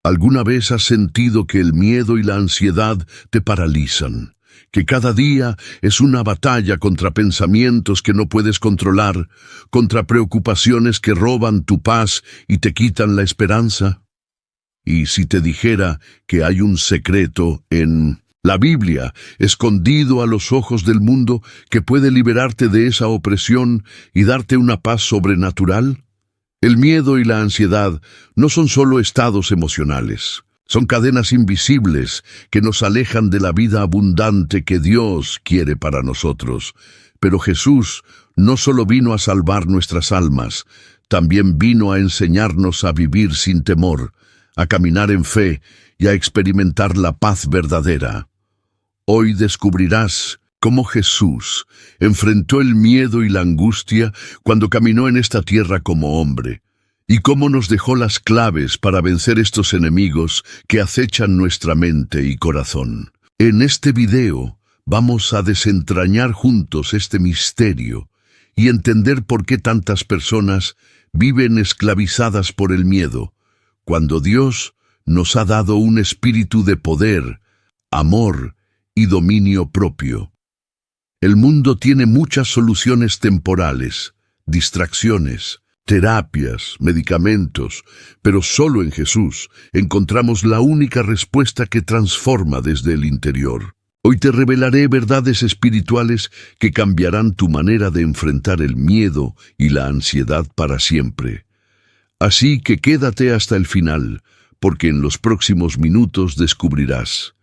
¿Alguna vez has sentido que el miedo y la ansiedad te paralizan? Que cada día es una batalla contra pensamientos que no puedes controlar, contra preocupaciones que roban tu paz y te quitan la esperanza. Y si te dijera que hay un secreto en la Biblia, escondido a los ojos del mundo, que puede liberarte de esa opresión y darte una paz sobrenatural? El miedo y la ansiedad no son solo estados emocionales. Son cadenas invisibles que nos alejan de la vida abundante que Dios quiere para nosotros. Pero Jesús no solo vino a salvar nuestras almas, también vino a enseñarnos a vivir sin temor, a caminar en fe y a experimentar la paz verdadera. Hoy descubrirás cómo Jesús enfrentó el miedo y la angustia cuando caminó en esta tierra como hombre, y cómo nos dejó las claves para vencer estos enemigos que acechan nuestra mente y corazón. En este video vamos a desentrañar juntos este misterio y entender por qué tantas personas viven esclavizadas por el miedo, cuando Dios nos ha dado un espíritu de poder, amor y dominio propio. El mundo tiene muchas soluciones temporales, distracciones, terapias, medicamentos, pero solo en Jesús encontramos la única respuesta que transforma desde el interior. Hoy te revelaré verdades espirituales que cambiarán tu manera de enfrentar el miedo y la ansiedad para siempre. Así que quédate hasta el final, porque en los próximos minutos descubrirás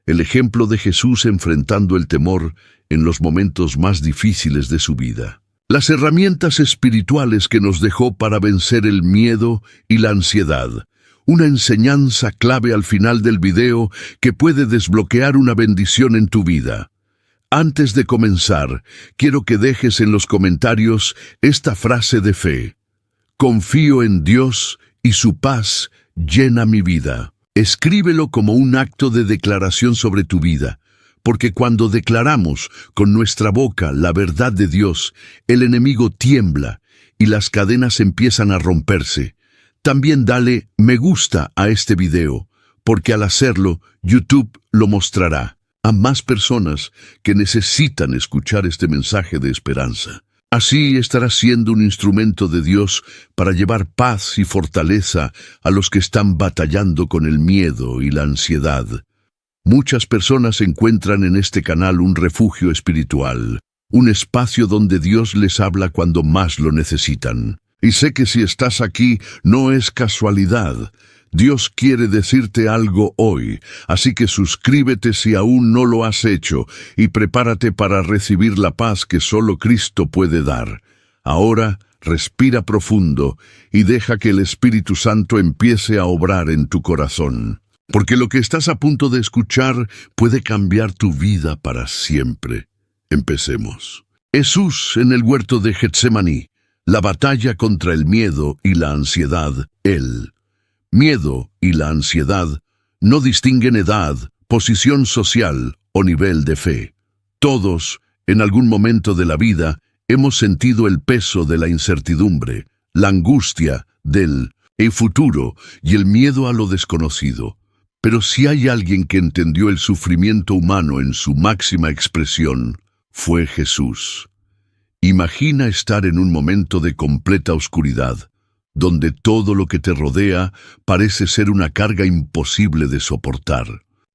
el ejemplo de Jesús enfrentando el temor en los momentos más difíciles de su vida. Las herramientas espirituales que nos dejó para vencer el miedo y la ansiedad. Una enseñanza clave al final del video que puede desbloquear una bendición en tu vida. Antes de comenzar, quiero que dejes en los comentarios esta frase de fe. Confío en Dios y su paz llena mi vida. Escríbelo como un acto de declaración sobre tu vida, porque cuando declaramos con nuestra boca la verdad de Dios, el enemigo tiembla y las cadenas empiezan a romperse. También dale me gusta a este video, porque al hacerlo, YouTube lo mostrará a más personas que necesitan escuchar este mensaje de esperanza. Así estarás siendo un instrumento de Dios para llevar paz y fortaleza a los que están batallando con el miedo y la ansiedad. Muchas personas encuentran en este canal un refugio espiritual, un espacio donde Dios les habla cuando más lo necesitan. Y sé que si estás aquí no es casualidad. Dios quiere decirte algo hoy, así que suscríbete si aún no lo has hecho y prepárate para recibir la paz que solo Cristo puede dar. Ahora, respira profundo y deja que el Espíritu Santo empiece a obrar en tu corazón. Porque lo que estás a punto de escuchar puede cambiar tu vida para siempre. Empecemos. Jesús en el huerto de Getsemaní, la batalla contra el miedo y la ansiedad, El miedo y la ansiedad no distinguen edad, posición social o nivel de fe. Todos, en algún momento de la vida, hemos sentido el peso de la incertidumbre, la angustia del futuro y el miedo a lo desconocido. Pero si hay alguien que entendió el sufrimiento humano en su máxima expresión, fue Jesús. Imagina estar en un momento de completa oscuridad, donde todo lo que te rodea parece ser una carga imposible de soportar.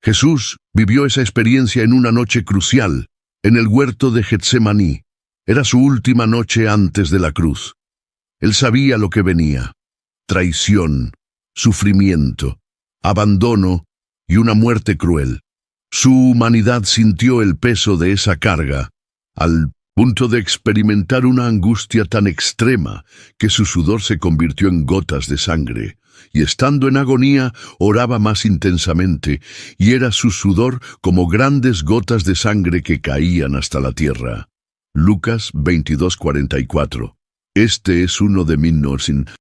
Jesús vivió esa experiencia en una noche crucial, en el huerto de Getsemaní. Era su última noche antes de la cruz. Él sabía lo que venía: traición, sufrimiento, abandono y una muerte cruel. Su humanidad sintió el peso de esa carga, al punto de experimentar una angustia tan extrema que su sudor se convirtió en gotas de sangre, y estando en agonía oraba más intensamente, y era su sudor como grandes gotas de sangre que caían hasta la tierra. Lucas 22:44. Este es uno de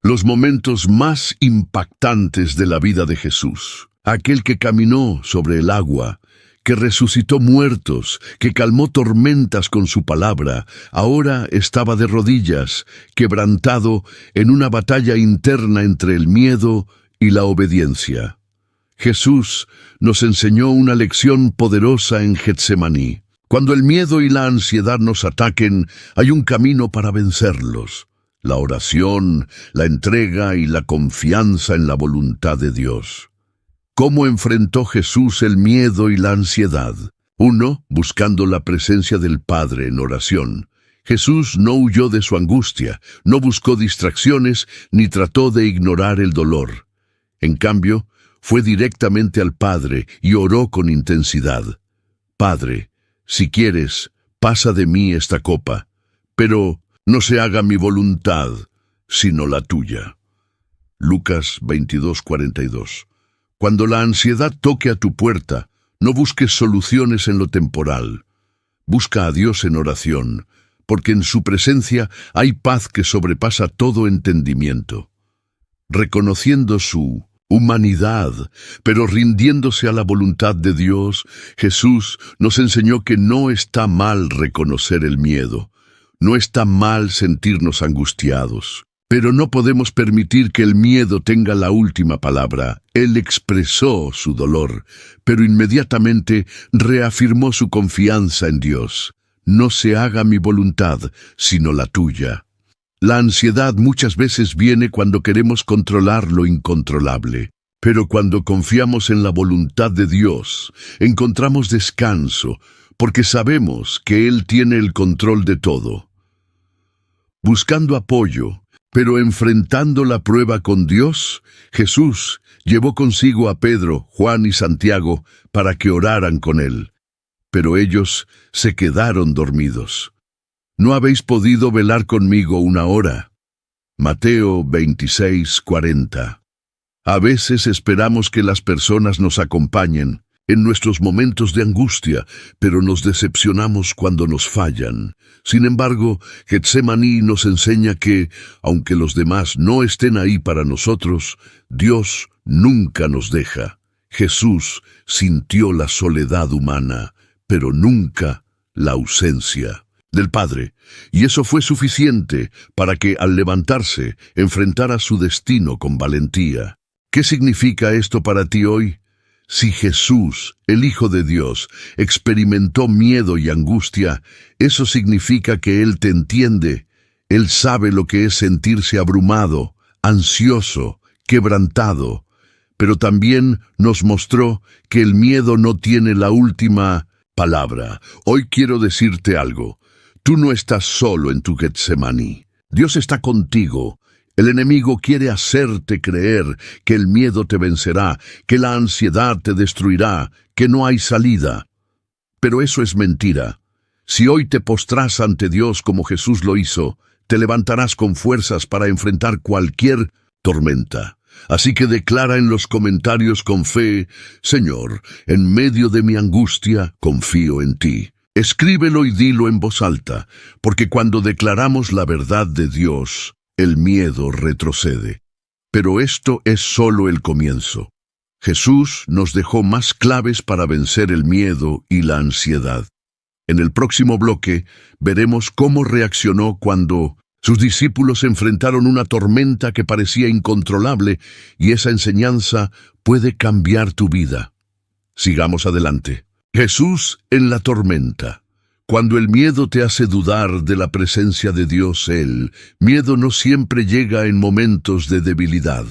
los momentos más impactantes de la vida de Jesús. Aquel que caminó sobre el agua, que resucitó muertos, que calmó tormentas con su palabra, ahora estaba de rodillas, quebrantado en una batalla interna entre el miedo y la obediencia. Jesús nos enseñó una lección poderosa en Getsemaní. Cuando el miedo y la ansiedad nos ataquen, hay un camino para vencerlos: la oración, la entrega y la confianza en la voluntad de Dios. ¿Cómo enfrentó Jesús el miedo y la ansiedad? 1. Buscando la presencia del Padre en oración. Jesús no huyó de su angustia, no buscó distracciones, ni trató de ignorar el dolor. En cambio, fue directamente al Padre y oró con intensidad. Padre, si quieres, pasa de mí esta copa, pero no se haga mi voluntad, sino la tuya. Lucas 22:42. Cuando la ansiedad toque a tu puerta, no busques soluciones en lo temporal. Busca a Dios en oración, porque en su presencia hay paz que sobrepasa todo entendimiento. Reconociendo su humanidad, pero rindiéndose a la voluntad de Dios, Jesús nos enseñó que no está mal reconocer el miedo, no está mal sentirnos angustiados. Pero no podemos permitir que el miedo tenga la última palabra. Él expresó su dolor, pero inmediatamente reafirmó su confianza en Dios. No se haga mi voluntad, sino la tuya. La ansiedad muchas veces viene cuando queremos controlar lo incontrolable, pero cuando confiamos en la voluntad de Dios, encontramos descanso, porque sabemos que Él tiene el control de todo. Buscando apoyo, pero enfrentando la prueba con Dios, Jesús llevó consigo a Pedro, Juan y Santiago para que oraran con Él. Pero ellos se quedaron dormidos. ¿No habéis podido velar conmigo una hora? Mateo 26:40. A veces esperamos que las personas nos acompañen en nuestros momentos de angustia, pero nos decepcionamos cuando nos fallan. Sin embargo, Getsemaní nos enseña que, aunque los demás no estén ahí para nosotros, Dios nunca nos deja. Jesús sintió la soledad humana, pero nunca la ausencia del Padre, y eso fue suficiente para que, al levantarse, enfrentara su destino con valentía. ¿Qué significa esto para ti hoy? Si Jesús, el Hijo de Dios, experimentó miedo y angustia, eso significa que Él te entiende. Él sabe lo que es sentirse abrumado, ansioso, quebrantado, pero también nos mostró que el miedo no tiene la última palabra. Hoy quiero decirte algo. Tú no estás solo en tu Getsemaní. Dios está contigo. El enemigo quiere hacerte creer que el miedo te vencerá, que la ansiedad te destruirá, que no hay salida. Pero eso es mentira. Si hoy te postras ante Dios como Jesús lo hizo, te levantarás con fuerzas para enfrentar cualquier tormenta. Así que declara en los comentarios con fe: Señor, en medio de mi angustia, confío en ti. Escríbelo y dilo en voz alta, porque cuando declaramos la verdad de Dios, el miedo retrocede. Pero esto es solo el comienzo. Jesús nos dejó más claves para vencer el miedo y la ansiedad. En el próximo bloque veremos cómo reaccionó cuando sus discípulos enfrentaron una tormenta que parecía incontrolable, y esa enseñanza puede cambiar tu vida. Sigamos adelante. Jesús en la tormenta. Cuando el miedo te hace dudar de la presencia de Dios, el miedo no siempre llega en momentos de debilidad.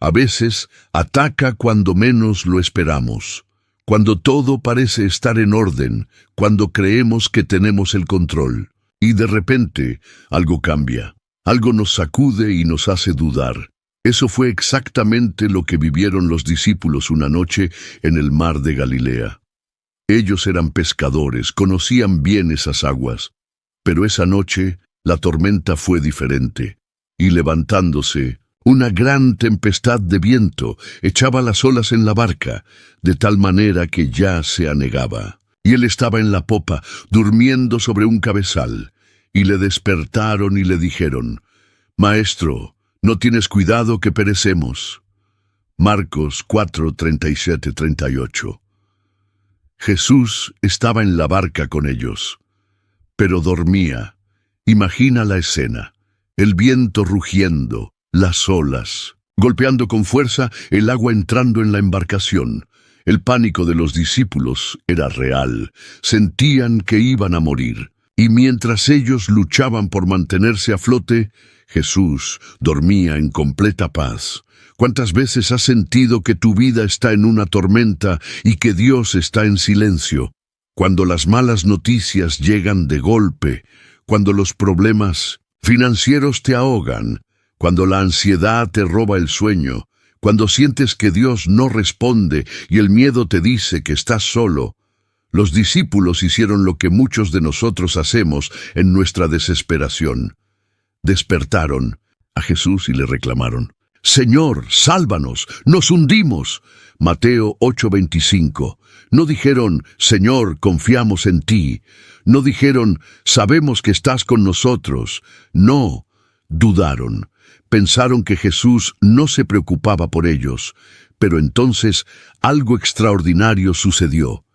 A veces ataca cuando menos lo esperamos, cuando todo parece estar en orden, cuando creemos que tenemos el control. Y de repente, algo cambia, algo nos sacude y nos hace dudar. Eso fue exactamente lo que vivieron los discípulos una noche en el mar de Galilea. Ellos eran pescadores, conocían bien esas aguas, pero esa noche la tormenta fue diferente, y levantándose, una gran tempestad de viento echaba las olas en la barca, de tal manera que ya se anegaba. Y él estaba en la popa, durmiendo sobre un cabezal, y le despertaron y le dijeron: Maestro, ¿no tienes cuidado que perecemos? Marcos 4:37-38. Jesús estaba en la barca con ellos, pero dormía. Imagina la escena: el viento rugiendo, las olas, golpeando con fuerza el agua entrando en la embarcación. El pánico de los discípulos era real. Sentían que iban a morir. Y mientras ellos luchaban por mantenerse a flote, Jesús dormía en completa paz. ¿Cuántas veces has sentido que tu vida está en una tormenta y que Dios está en silencio? Cuando las malas noticias llegan de golpe, cuando los problemas financieros te ahogan, cuando la ansiedad te roba el sueño, cuando sientes que Dios no responde y el miedo te dice que estás solo. Los discípulos hicieron lo que muchos de nosotros hacemos en nuestra desesperación. Despertaron a Jesús y le reclamaron: «Señor, sálvanos, nos hundimos». Mateo 8:25. No dijeron: «Señor, confiamos en ti». No dijeron: «Sabemos que estás con nosotros». No, dudaron. Pensaron que Jesús no se preocupaba por ellos. Pero entonces algo extraordinario sucedió.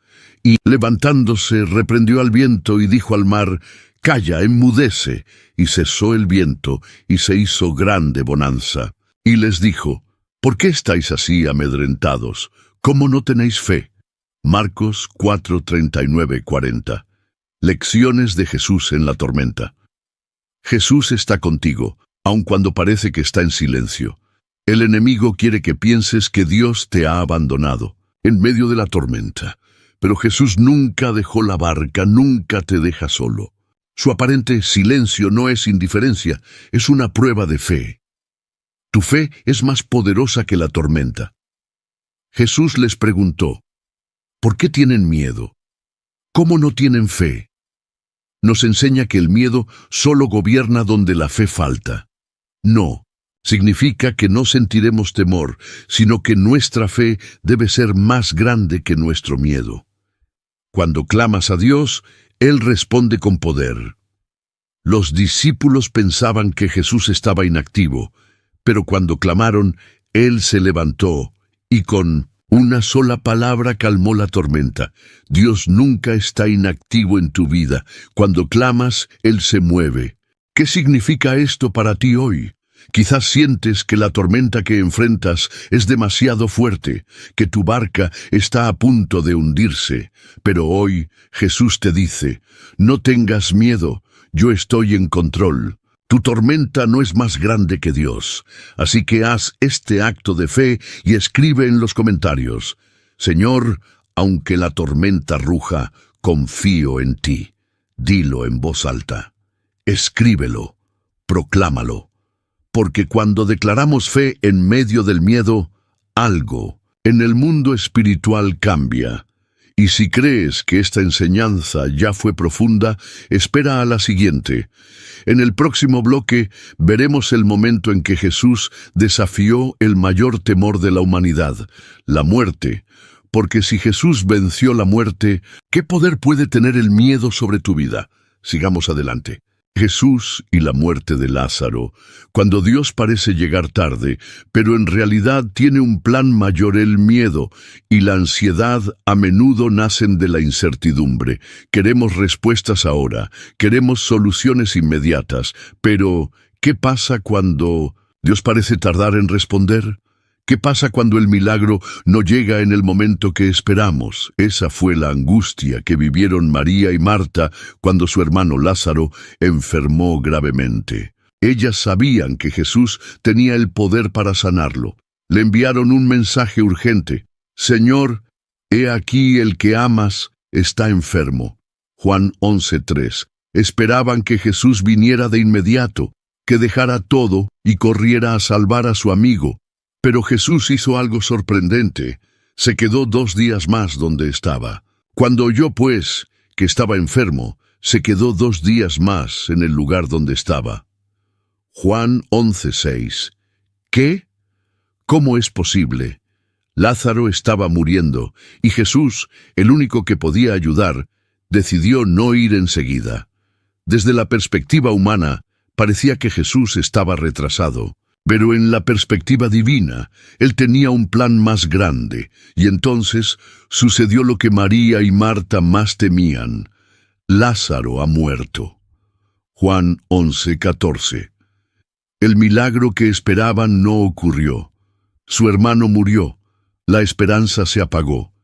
Y levantándose, reprendió al viento y dijo al mar: «Calla, enmudece». Y cesó el viento, y se hizo grande bonanza. Y les dijo: «¿Por qué estáis así amedrentados? ¿Cómo no tenéis fe?». Marcos 4:39-40. Lecciones de Jesús en la tormenta. Jesús está contigo, aun cuando parece que está en silencio. El enemigo quiere que pienses que Dios te ha abandonado en medio de la tormenta. Pero Jesús nunca dejó la barca, nunca te deja solo. Su aparente silencio no es indiferencia, es una prueba de fe. Tu fe es más poderosa que la tormenta. Jesús les preguntó: ¿por qué tienen miedo? ¿Cómo no tienen fe? Nos enseña que el miedo solo gobierna donde la fe falta. No, significa que no sentiremos temor, sino que nuestra fe debe ser más grande que nuestro miedo. Cuando clamas a Dios, Él responde con poder. Los discípulos pensaban que Jesús estaba inactivo, pero cuando clamaron, Él se levantó y con una sola palabra calmó la tormenta. Dios nunca está inactivo en tu vida. Cuando clamas, Él se mueve. ¿Qué significa esto para ti hoy? Quizás sientes que la tormenta que enfrentas es demasiado fuerte, que tu barca está a punto de hundirse. Pero hoy Jesús te dice: no tengas miedo, yo estoy en control. Tu tormenta no es más grande que Dios. Así que haz este acto de fe y escribe en los comentarios: Señor, aunque la tormenta ruja, confío en ti. Dilo en voz alta. Escríbelo. Proclámalo. Porque cuando declaramos fe en medio del miedo, algo en el mundo espiritual cambia. Y si crees que esta enseñanza ya fue profunda, espera a la siguiente. En el próximo bloque veremos el momento en que Jesús desafió el mayor temor de la humanidad, la muerte. Porque si Jesús venció la muerte, ¿qué poder puede tener el miedo sobre tu vida? Sigamos adelante. Jesús y la muerte de Lázaro. Cuando Dios parece llegar tarde, pero en realidad tiene un plan mayor, el miedo y la ansiedad a menudo nacen de la incertidumbre. Queremos respuestas ahora, queremos soluciones inmediatas, pero ¿qué pasa cuando Dios parece tardar en responder? ¿Qué pasa cuando el milagro no llega en el momento que esperamos? Esa fue la angustia que vivieron María y Marta cuando su hermano Lázaro enfermó gravemente. Ellas sabían que Jesús tenía el poder para sanarlo. Le enviaron un mensaje urgente: Señor, he aquí el que amas está enfermo. Juan 11:3. Esperaban que Jesús viniera de inmediato, que dejara todo y corriera a salvar a su amigo. Pero Jesús hizo algo sorprendente. Se quedó 2 días más donde estaba. Cuando oyó, pues, que estaba enfermo, se quedó 2 días más en el lugar donde estaba. Juan 11:6. ¿Qué? ¿Cómo es posible? Lázaro estaba muriendo, y Jesús, el único que podía ayudar, decidió no ir enseguida. Desde la perspectiva humana, parecía que Jesús estaba retrasado. Pero en la perspectiva divina, Él tenía un plan más grande, y entonces sucedió lo que María y Marta más temían. Lázaro ha muerto. Juan 11:14. El milagro que esperaban no ocurrió. Su hermano murió. La esperanza se apagó.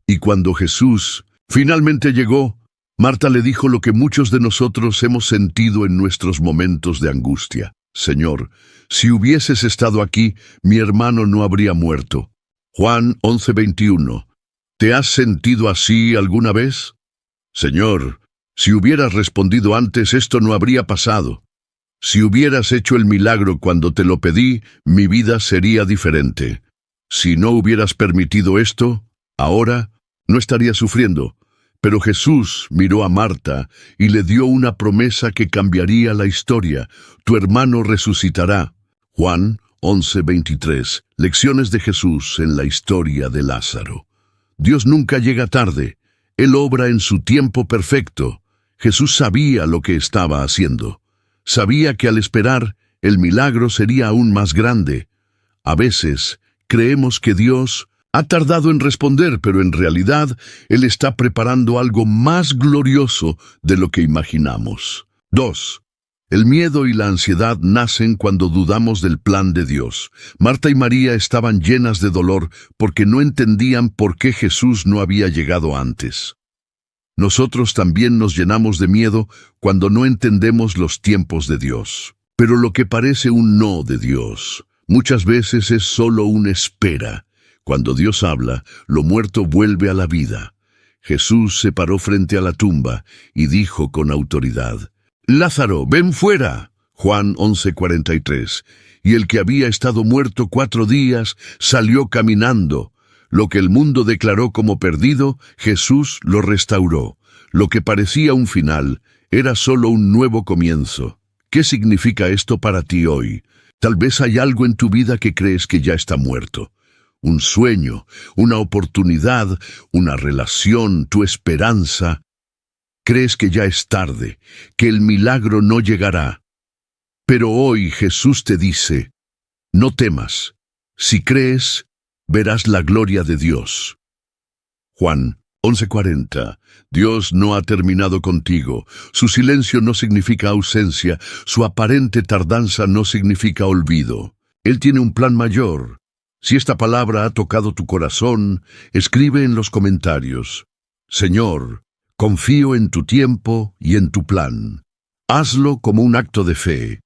Y cuando Jesús finalmente llegó, Marta le dijo lo que muchos de nosotros hemos sentido en nuestros momentos de angustia. Señor, si hubieses estado aquí, mi hermano no habría muerto. Juan 11:21. ¿Te has sentido así alguna vez? Señor, si hubieras respondido antes, esto no habría pasado. Si hubieras hecho el milagro cuando te lo pedí, mi vida sería diferente. Si no hubieras permitido esto, ahora no estaría sufriendo. Pero Jesús miró a Marta y le dio una promesa que cambiaría la historia. Tu hermano resucitará. Juan 11:23. Lecciones de Jesús en la historia de Lázaro. Dios nunca llega tarde. Él obra en su tiempo perfecto. Jesús sabía lo que estaba haciendo. Sabía que al esperar, el milagro sería aún más grande. A veces, creemos que Dios ha tardado en responder, pero en realidad, Él está preparando algo más glorioso de lo que imaginamos. 2. El miedo y la ansiedad nacen cuando dudamos del plan de Dios. Marta y María estaban llenas de dolor porque no entendían por qué Jesús no había llegado antes. Nosotros también nos llenamos de miedo cuando no entendemos los tiempos de Dios. Pero lo que parece un no de Dios, muchas veces es solo una espera. Cuando Dios habla, lo muerto vuelve a la vida. Jesús se paró frente a la tumba y dijo con autoridad: «Lázaro, ven fuera». Juan 11:43. Y el que había estado muerto 4 días salió caminando. Lo que el mundo declaró como perdido, Jesús lo restauró. Lo que parecía un final, era solo un nuevo comienzo. ¿Qué significa esto para ti hoy? Tal vez hay algo en tu vida que crees que ya está muerto. Un sueño, una oportunidad, una relación, tu esperanza. Crees que ya es tarde, que el milagro no llegará. Pero hoy Jesús te dice: no temas. Si crees, verás la gloria de Dios. Juan 11:40. Dios no ha terminado contigo. Su silencio no significa ausencia. Su aparente tardanza no significa olvido. Él tiene un plan mayor. Si esta palabra ha tocado tu corazón, escribe en los comentarios: Señor, confío en tu tiempo y en tu plan. Hazlo como un acto de fe.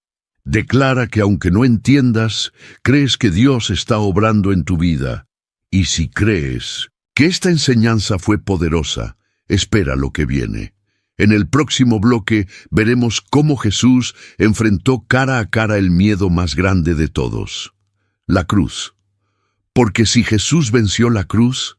Declara que aunque no entiendas, crees que Dios está obrando en tu vida. Y si crees que esta enseñanza fue poderosa, espera lo que viene. En el próximo bloque veremos cómo Jesús enfrentó cara a cara el miedo más grande de todos: la cruz. Porque si Jesús venció la cruz,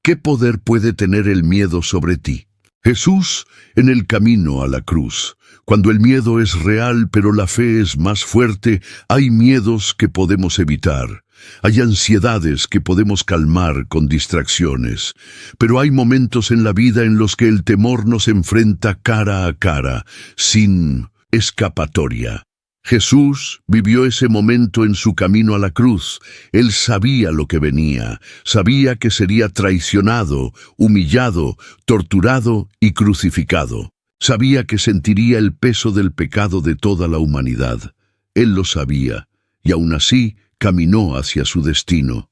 ¿qué poder puede tener el miedo sobre ti? Jesús en el camino a la cruz. Cuando el miedo es real pero la fe es más fuerte, hay miedos que podemos evitar. Hay ansiedades que podemos calmar con distracciones. Pero hay momentos en la vida en los que el temor nos enfrenta cara a cara, sin escapatoria. Jesús vivió ese momento en su camino a la cruz. Él sabía lo que venía, sabía que sería traicionado, humillado, torturado y crucificado. Sabía que sentiría el peso del pecado de toda la humanidad. Él lo sabía, y aún así caminó hacia su destino.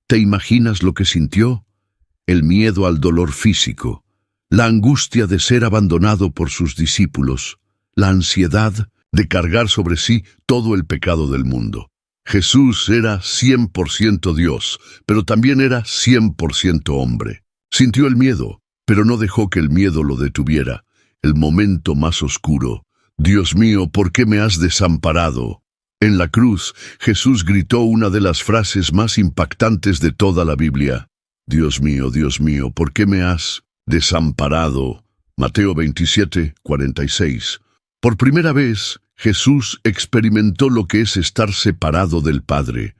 ¿Te imaginas lo que sintió? El miedo al dolor físico, la angustia de ser abandonado por sus discípulos, la ansiedad de cargar sobre sí todo el pecado del mundo. Jesús era 100% Dios, pero también era 100% hombre. Sintió el miedo, pero no dejó que el miedo lo detuviera. El momento más oscuro: Dios mío, ¿por qué me has desamparado? En la cruz, Jesús gritó una de las frases más impactantes de toda la Biblia: Dios mío, ¿por qué me has desamparado? Mateo 27:46. Por primera vez, Jesús experimentó lo que es estar separado del Padre.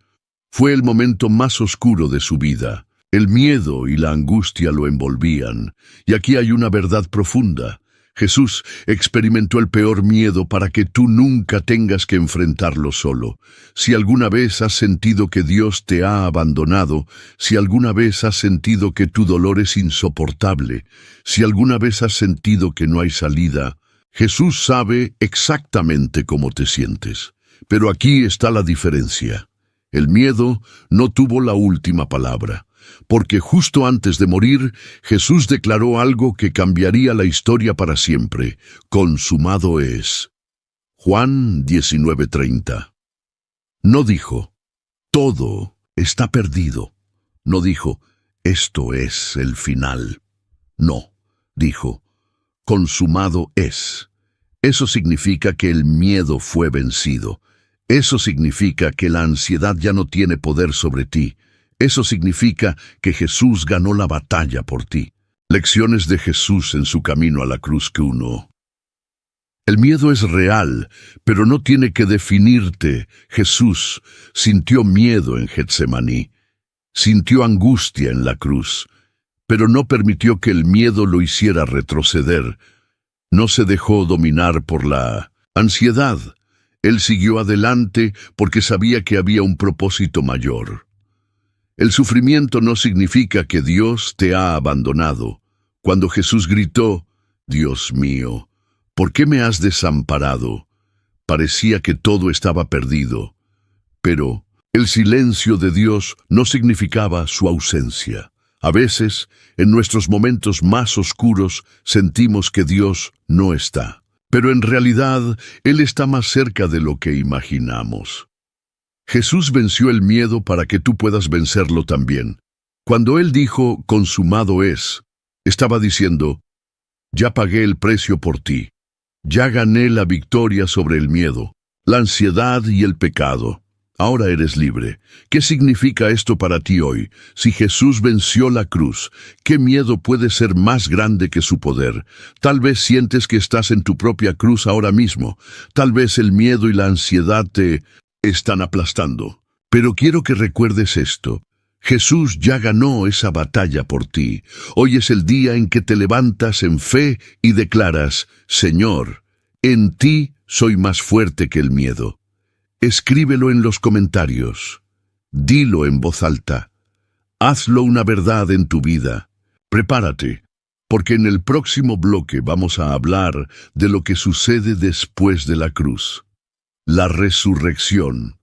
Fue el momento más oscuro de su vida. El miedo y la angustia lo envolvían. Y aquí hay una verdad profunda. Jesús experimentó el peor miedo para que tú nunca tengas que enfrentarlo solo. Si alguna vez has sentido que Dios te ha abandonado, si alguna vez has sentido que tu dolor es insoportable, si alguna vez has sentido que no hay salida, Jesús sabe exactamente cómo te sientes. Pero aquí está la diferencia. El miedo no tuvo la última palabra, porque justo antes de morir, Jesús declaró algo que cambiaría la historia para siempre. Consumado es. Juan 19:30. No dijo, todo está perdido. No dijo, esto es el final. No, dijo, consumado es. Eso significa que el miedo fue vencido. Eso significa que la ansiedad ya no tiene poder sobre ti. Eso significa que Jesús ganó la batalla por ti. Lecciones de Jesús en su camino a la cruz que uno. El miedo es real, pero no tiene que definirte. Jesús sintió miedo en Getsemaní. Sintió angustia en la cruz, pero no permitió que el miedo lo hiciera retroceder. No se dejó dominar por la ansiedad. Él siguió adelante porque sabía que había un propósito mayor. El sufrimiento no significa que Dios te ha abandonado. Cuando Jesús gritó, Dios mío, ¿por qué me has desamparado? Parecía que todo estaba perdido. Pero el silencio de Dios no significaba su ausencia. A veces, en nuestros momentos más oscuros, sentimos que Dios no está. Pero en realidad, Él está más cerca de lo que imaginamos. Jesús venció el miedo para que tú puedas vencerlo también. Cuando Él dijo, consumado es, estaba diciendo, ya pagué el precio por ti. Ya gané la victoria sobre el miedo, la ansiedad y el pecado. Ahora eres libre. ¿Qué significa esto para ti hoy? Si Jesús venció la cruz, ¿qué miedo puede ser más grande que su poder? Tal vez sientes que estás en tu propia cruz ahora mismo. Tal vez el miedo y la ansiedad te están aplastando. Pero quiero que recuerdes esto. Jesús ya ganó esa batalla por ti. Hoy es el día en que te levantas en fe y declaras, Señor, en ti soy más fuerte que el miedo. Escríbelo en los comentarios. Dilo en voz alta. Hazlo una verdad en tu vida. Prepárate, porque en el próximo bloque vamos a hablar de lo que sucede después de la cruz. La resurrección.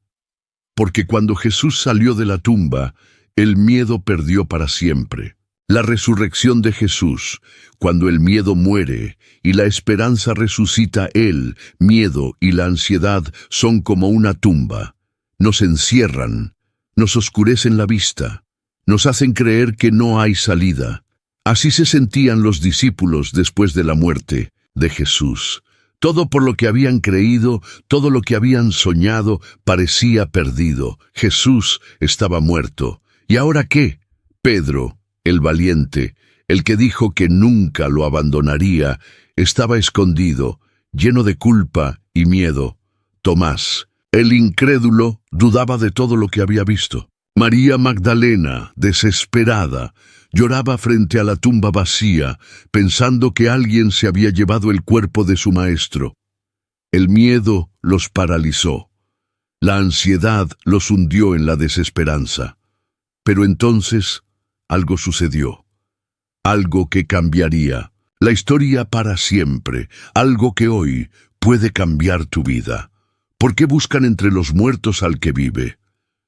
Porque cuando Jesús salió de la tumba, el miedo perdió para siempre. La resurrección de Jesús, cuando el miedo muere y la esperanza resucita, el miedo y la ansiedad son como una tumba. Nos encierran, nos oscurecen la vista, nos hacen creer que no hay salida. Así se sentían los discípulos después de la muerte de Jesús. Todo por lo que habían creído, todo lo que habían soñado, parecía perdido. Jesús estaba muerto. ¿Y ahora qué? Pedro, el valiente, el que dijo que nunca lo abandonaría, estaba escondido, lleno de culpa y miedo. Tomás, el incrédulo, dudaba de todo lo que había visto. María Magdalena, desesperada, lloraba frente a la tumba vacía, pensando que alguien se había llevado el cuerpo de su maestro. El miedo los paralizó. La ansiedad los hundió en la desesperanza. Pero entonces algo sucedió, algo que cambiaría la historia para siempre, algo que hoy puede cambiar tu vida. ¿Por qué buscan entre los muertos al que vive?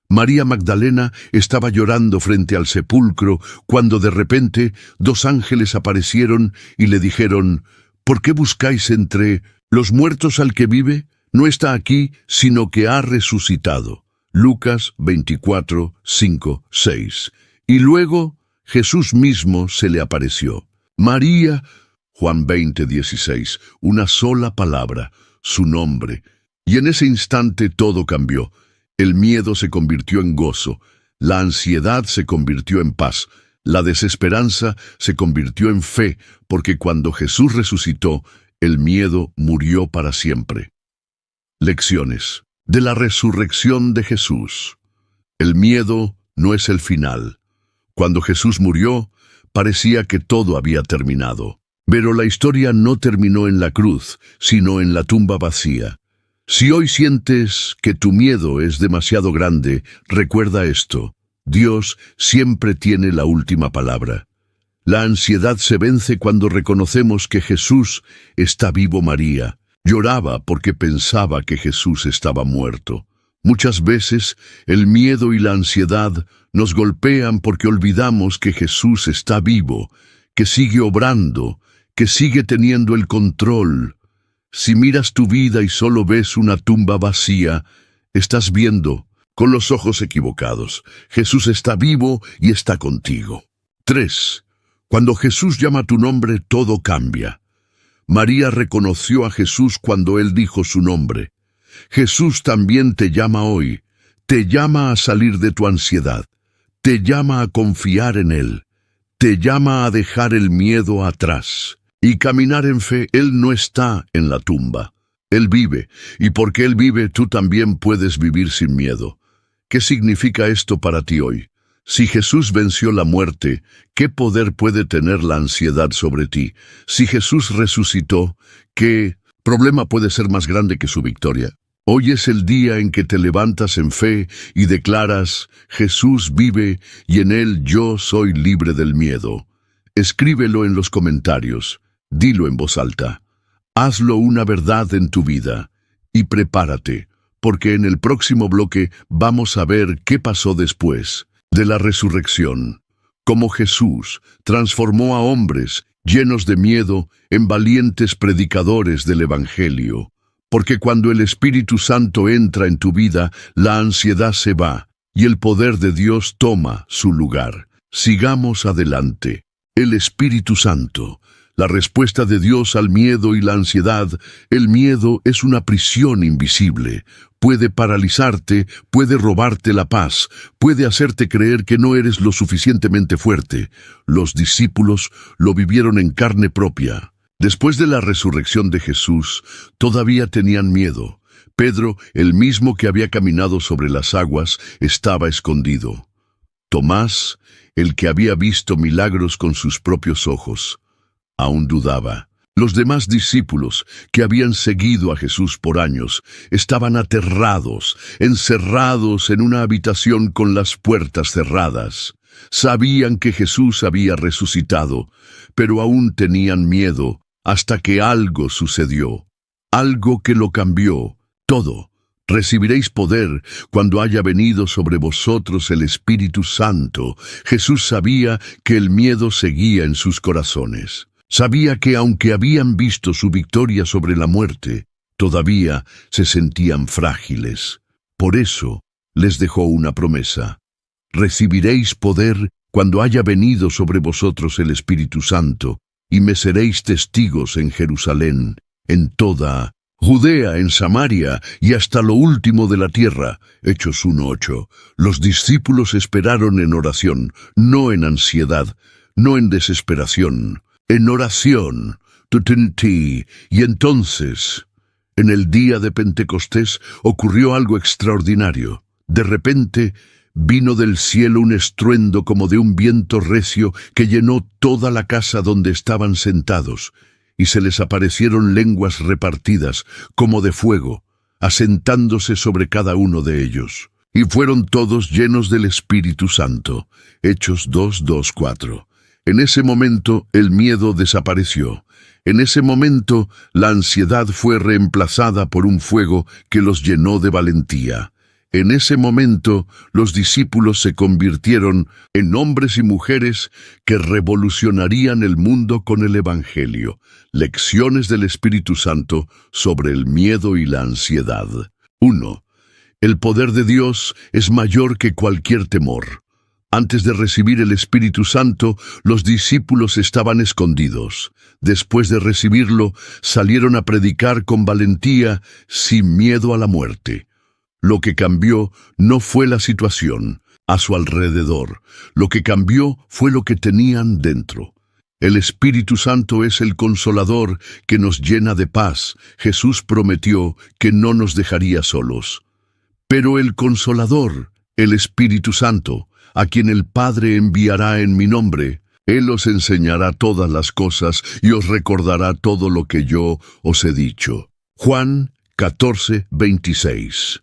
María Magdalena estaba llorando frente al sepulcro cuando de repente 2 ángeles aparecieron y le dijeron, ¿por qué buscáis entre los muertos al que vive? No está aquí, sino que ha resucitado. Lucas 24, 5, 6. Y luego Jesús mismo se le apareció. María, Juan 20, 16, una sola palabra, su nombre. Y en ese instante todo cambió. El miedo se convirtió en gozo, la ansiedad se convirtió en paz, la desesperanza se convirtió en fe, porque cuando Jesús resucitó, el miedo murió para siempre. Lecciones de la resurrección de Jesús. El miedo no es el final. Cuando Jesús murió, parecía que todo había terminado. Pero la historia no terminó en la cruz, sino en la tumba vacía. Si hoy sientes que tu miedo es demasiado grande, recuerda esto. Dios siempre tiene la última palabra. La ansiedad se vence cuando reconocemos que Jesús está vivo. María lloraba porque pensaba que Jesús estaba muerto. Muchas veces el miedo y la ansiedad nos golpean porque olvidamos que Jesús está vivo, que sigue obrando, que sigue teniendo el control. Si miras tu vida y solo ves una tumba vacía, estás viendo con los ojos equivocados. Jesús está vivo y está contigo. 3. Cuando Jesús llama tu nombre, todo cambia. María reconoció a Jesús cuando él dijo su nombre. Jesús también te llama hoy. Te llama a salir de tu ansiedad. Te llama a confiar en Él. Te llama a dejar el miedo atrás y caminar en fe. Él no está en la tumba. Él vive, y porque Él vive, tú también puedes vivir sin miedo. ¿Qué significa esto para ti hoy? Si Jesús venció la muerte, ¿qué poder puede tener la ansiedad sobre ti? Si Jesús resucitó, ¿qué problema puede ser más grande que su victoria? Hoy es el día en que te levantas en fe y declaras: Jesús vive y en Él yo soy libre del miedo. Escríbelo en los comentarios, dilo en voz alta. Hazlo una verdad en tu vida y prepárate, porque en el próximo bloque vamos a ver qué pasó después de la resurrección. Cómo Jesús transformó a hombres llenos de miedo en valientes predicadores del Evangelio. Porque cuando el Espíritu Santo entra en tu vida, la ansiedad se va y el poder de Dios toma su lugar. Sigamos adelante. El Espíritu Santo, la respuesta de Dios al miedo y la ansiedad. El miedo es una prisión invisible. Puede paralizarte, puede robarte la paz, puede hacerte creer que no eres lo suficientemente fuerte. Los discípulos lo vivieron en carne propia. Después de la resurrección de Jesús, todavía tenían miedo. Pedro, el mismo que había caminado sobre las aguas, estaba escondido. Tomás, el que había visto milagros con sus propios ojos, aún dudaba. Los demás discípulos, que habían seguido a Jesús por años, estaban aterrados, encerrados en una habitación con las puertas cerradas. Sabían que Jesús había resucitado, pero aún tenían miedo. Hasta que algo sucedió, algo que lo cambió todo. Recibiréis poder cuando haya venido sobre vosotros el Espíritu Santo. Jesús sabía que el miedo seguía en sus corazones. Sabía que aunque habían visto su victoria sobre la muerte, todavía se sentían frágiles. Por eso les dejó una promesa. Recibiréis poder cuando haya venido sobre vosotros el Espíritu Santo. Y me seréis testigos en Jerusalén, en toda Judea, en Samaria y hasta lo último de la tierra. Hechos 1:8. Los discípulos esperaron en oración, no en ansiedad, no en desesperación, en oración. Y entonces, en el día de Pentecostés, ocurrió algo extraordinario. De repente, vino del cielo un estruendo como de un viento recio que llenó toda la casa donde estaban sentados, y se les aparecieron lenguas repartidas como de fuego, asentándose sobre cada uno de ellos. Y fueron todos llenos del Espíritu Santo. Hechos 2:4. En ese momento el miedo desapareció. En ese momento la ansiedad fue reemplazada por un fuego que los llenó de valentía. En ese momento, los discípulos se convirtieron en hombres y mujeres que revolucionarían el mundo con el Evangelio. Lecciones del Espíritu Santo sobre el miedo y la ansiedad. 1. El poder de Dios es mayor que cualquier temor. Antes de recibir el Espíritu Santo, los discípulos estaban escondidos. Después de recibirlo, salieron a predicar con valentía, sin miedo a la muerte. Lo que cambió no fue la situación a su alrededor. Lo que cambió fue lo que tenían dentro. El Espíritu Santo es el Consolador que nos llena de paz. Jesús prometió que no nos dejaría solos. Pero el Consolador, el Espíritu Santo, a quien el Padre enviará en mi nombre, Él os enseñará todas las cosas y os recordará todo lo que yo os he dicho. Juan 14:26.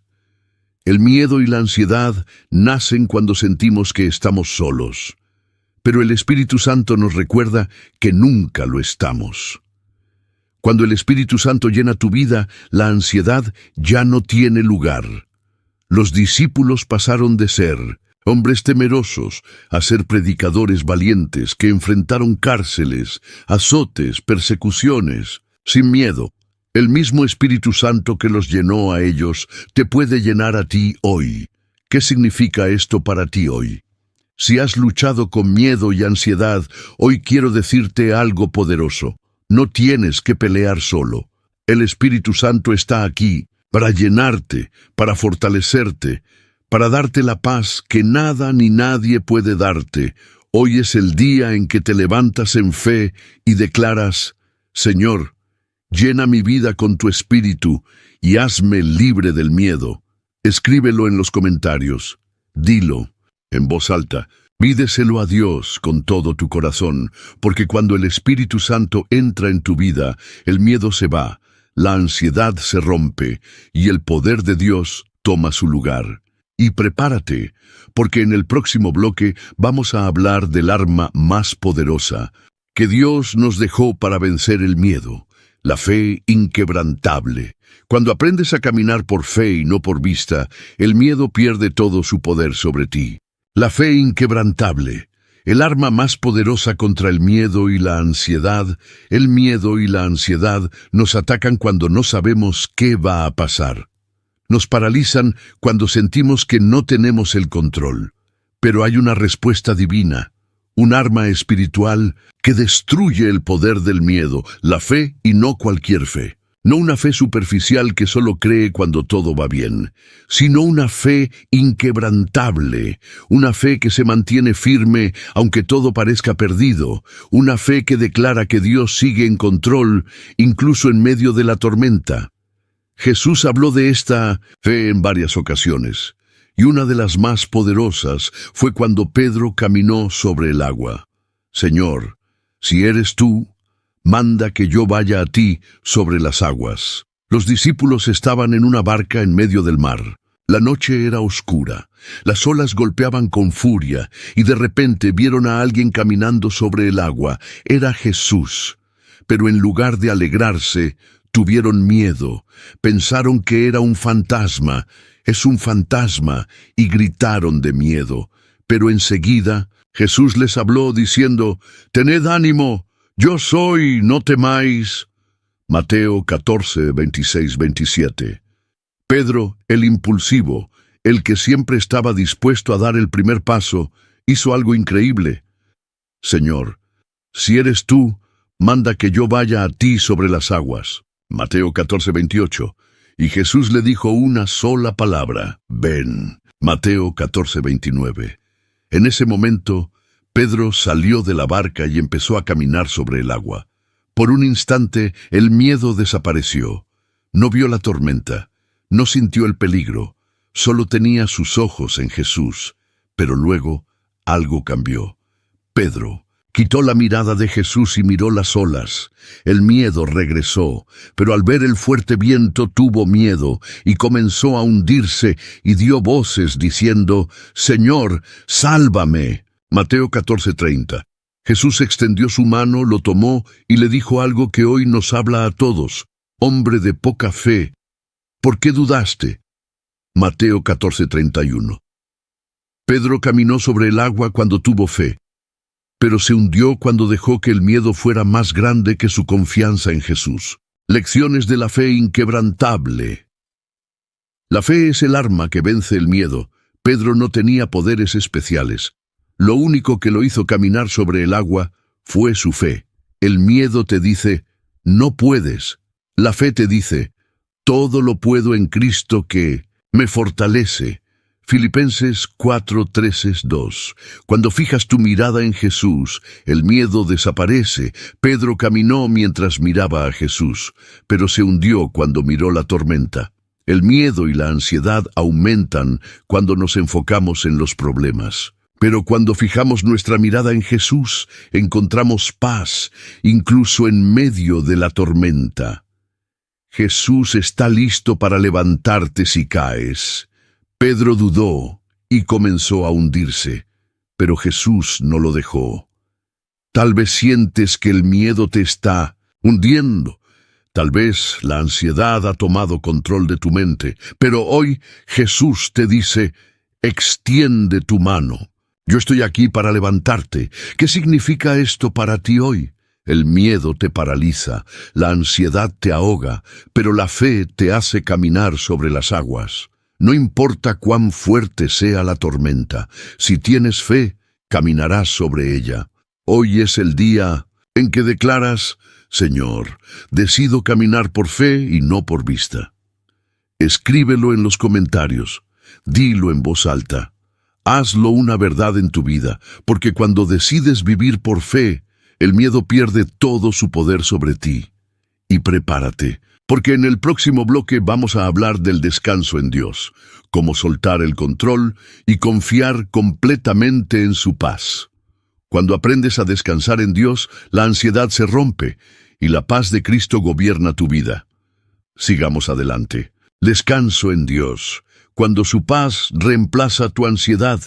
El miedo y la ansiedad nacen cuando sentimos que estamos solos, pero el Espíritu Santo nos recuerda que nunca lo estamos. Cuando el Espíritu Santo llena tu vida, la ansiedad ya no tiene lugar. Los discípulos pasaron de ser hombres temerosos a ser predicadores valientes que enfrentaron cárceles, azotes, persecuciones, sin miedo. El mismo Espíritu Santo que los llenó a ellos te puede llenar a ti hoy. ¿Qué significa esto para ti hoy? Si has luchado con miedo y ansiedad, hoy quiero decirte algo poderoso. No tienes que pelear solo. El Espíritu Santo está aquí para llenarte, para fortalecerte, para darte la paz que nada ni nadie puede darte. Hoy es el día en que te levantas en fe y declaras: Señor, llena mi vida con tu Espíritu y hazme libre del miedo. Escríbelo en los comentarios. Dilo en voz alta. Pídeselo a Dios con todo tu corazón, porque cuando el Espíritu Santo entra en tu vida, el miedo se va, la ansiedad se rompe y el poder de Dios toma su lugar. Y prepárate, porque en el próximo bloque vamos a hablar del arma más poderosa que Dios nos dejó para vencer el miedo, la fe inquebrantable. Cuando aprendes a caminar por fe y no por vista, el miedo pierde todo su poder sobre ti. La fe inquebrantable, el arma más poderosa contra el miedo y la ansiedad. El miedo y la ansiedad nos atacan cuando no sabemos qué va a pasar. Nos paralizan cuando sentimos que no tenemos el control. Pero hay una respuesta divina, un arma espiritual que destruye el poder del miedo, la fe y no cualquier fe. No una fe superficial que solo cree cuando todo va bien, sino una fe inquebrantable, una fe que se mantiene firme aunque todo parezca perdido, una fe que declara que Dios sigue en control incluso en medio de la tormenta. Jesús habló de esta fe en varias ocasiones, y una de las más poderosas fue cuando Pedro caminó sobre el agua. Señor, si eres tú, manda que yo vaya a ti sobre las aguas. Los discípulos estaban en una barca en medio del mar. La noche era oscura, las olas golpeaban con furia, y de repente vieron a alguien caminando sobre el agua. Era Jesús. Pero en lugar de alegrarse, tuvieron miedo, pensaron que era un fantasma. Es un fantasma, y gritaron de miedo. Pero enseguida Jesús les habló diciendo: «Tened ánimo, yo soy, no temáis». Mateo 14, 26, 27. Pedro, el impulsivo, el que siempre estaba dispuesto a dar el primer paso, hizo algo increíble. «Señor, si eres tú, manda que yo vaya a ti sobre las aguas». Mateo 14, 28. Y Jesús le dijo una sola palabra: «Ven». Mateo 14, 29. En ese momento, Pedro salió de la barca y empezó a caminar sobre el agua. Por un instante, el miedo desapareció. No vio la tormenta, no sintió el peligro, solo tenía sus ojos en Jesús. Pero luego, algo cambió. Pedro quitó la mirada de Jesús y miró las olas. El miedo regresó, pero al ver el fuerte viento tuvo miedo y comenzó a hundirse y dio voces diciendo: «Señor, sálvame». Mateo 14:30. Jesús extendió su mano, lo tomó y le dijo algo que hoy nos habla a todos: «Hombre de poca fe, ¿por qué dudaste?». Mateo 14:31. Pedro caminó sobre el agua cuando tuvo fe, pero se hundió cuando dejó que el miedo fuera más grande que su confianza en Jesús. Lecciones de la fe inquebrantable. La fe es el arma que vence el miedo. Pedro no tenía poderes especiales. Lo único que lo hizo caminar sobre el agua fue su fe. El miedo te dice: «No puedes». La fe te dice: «Todo lo puedo en Cristo que me fortalece». Filipenses 4:13-2. Cuando fijas tu mirada en Jesús, el miedo desaparece. Pedro caminó mientras miraba a Jesús, pero se hundió cuando miró la tormenta. El miedo y la ansiedad aumentan cuando nos enfocamos en los problemas. Pero cuando fijamos nuestra mirada en Jesús, encontramos paz, incluso en medio de la tormenta. Jesús está listo para levantarte si caes. Pedro dudó y comenzó a hundirse, pero Jesús no lo dejó. Tal vez sientes que el miedo te está hundiendo. Tal vez la ansiedad ha tomado control de tu mente, pero hoy Jesús te dice, extiende tu mano. Yo estoy aquí para levantarte. ¿Qué significa esto para ti hoy? El miedo te paraliza, la ansiedad te ahoga, pero la fe te hace caminar sobre las aguas. No importa cuán fuerte sea la tormenta, si tienes fe, caminarás sobre ella. Hoy es el día en que declaras, Señor, decido caminar por fe y no por vista. Escríbelo en los comentarios, dilo en voz alta. Hazlo una verdad en tu vida, porque cuando decides vivir por fe, el miedo pierde todo su poder sobre ti. Y prepárate, porque en el próximo bloque vamos a hablar del descanso en Dios, cómo soltar el control y confiar completamente en su paz. Cuando aprendes a descansar en Dios, la ansiedad se rompe y la paz de Cristo gobierna tu vida. Sigamos adelante. Descanso en Dios. Cuando su paz reemplaza tu ansiedad,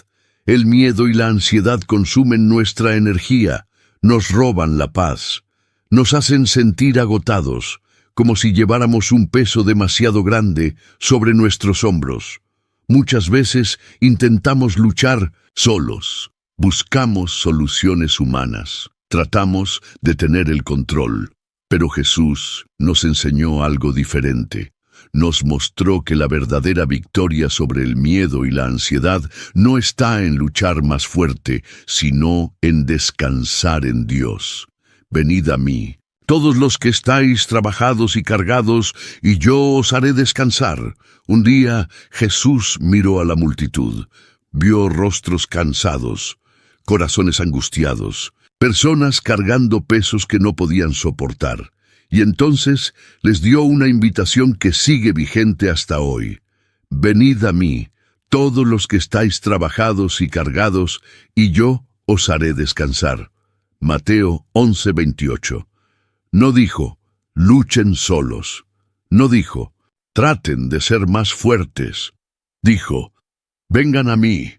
el miedo y la ansiedad consumen nuestra energía, nos roban la paz, nos hacen sentir agotados, como si lleváramos un peso demasiado grande sobre nuestros hombros. Muchas veces intentamos luchar solos, buscamos soluciones humanas, tratamos de tener el control, pero Jesús nos enseñó algo diferente. Nos mostró que la verdadera victoria sobre el miedo y la ansiedad no está en luchar más fuerte, sino en descansar en Dios. Venid a mí, todos los que estáis trabajados y cargados, y yo os haré descansar. Un día Jesús miró a la multitud, vio rostros cansados, corazones angustiados, personas cargando pesos que no podían soportar. Y entonces les dio una invitación que sigue vigente hasta hoy. Venid a mí, todos los que estáis trabajados y cargados, y yo os haré descansar. Mateo 11:28. No dijo, luchen solos. No dijo, traten de ser más fuertes. Dijo, vengan a mí,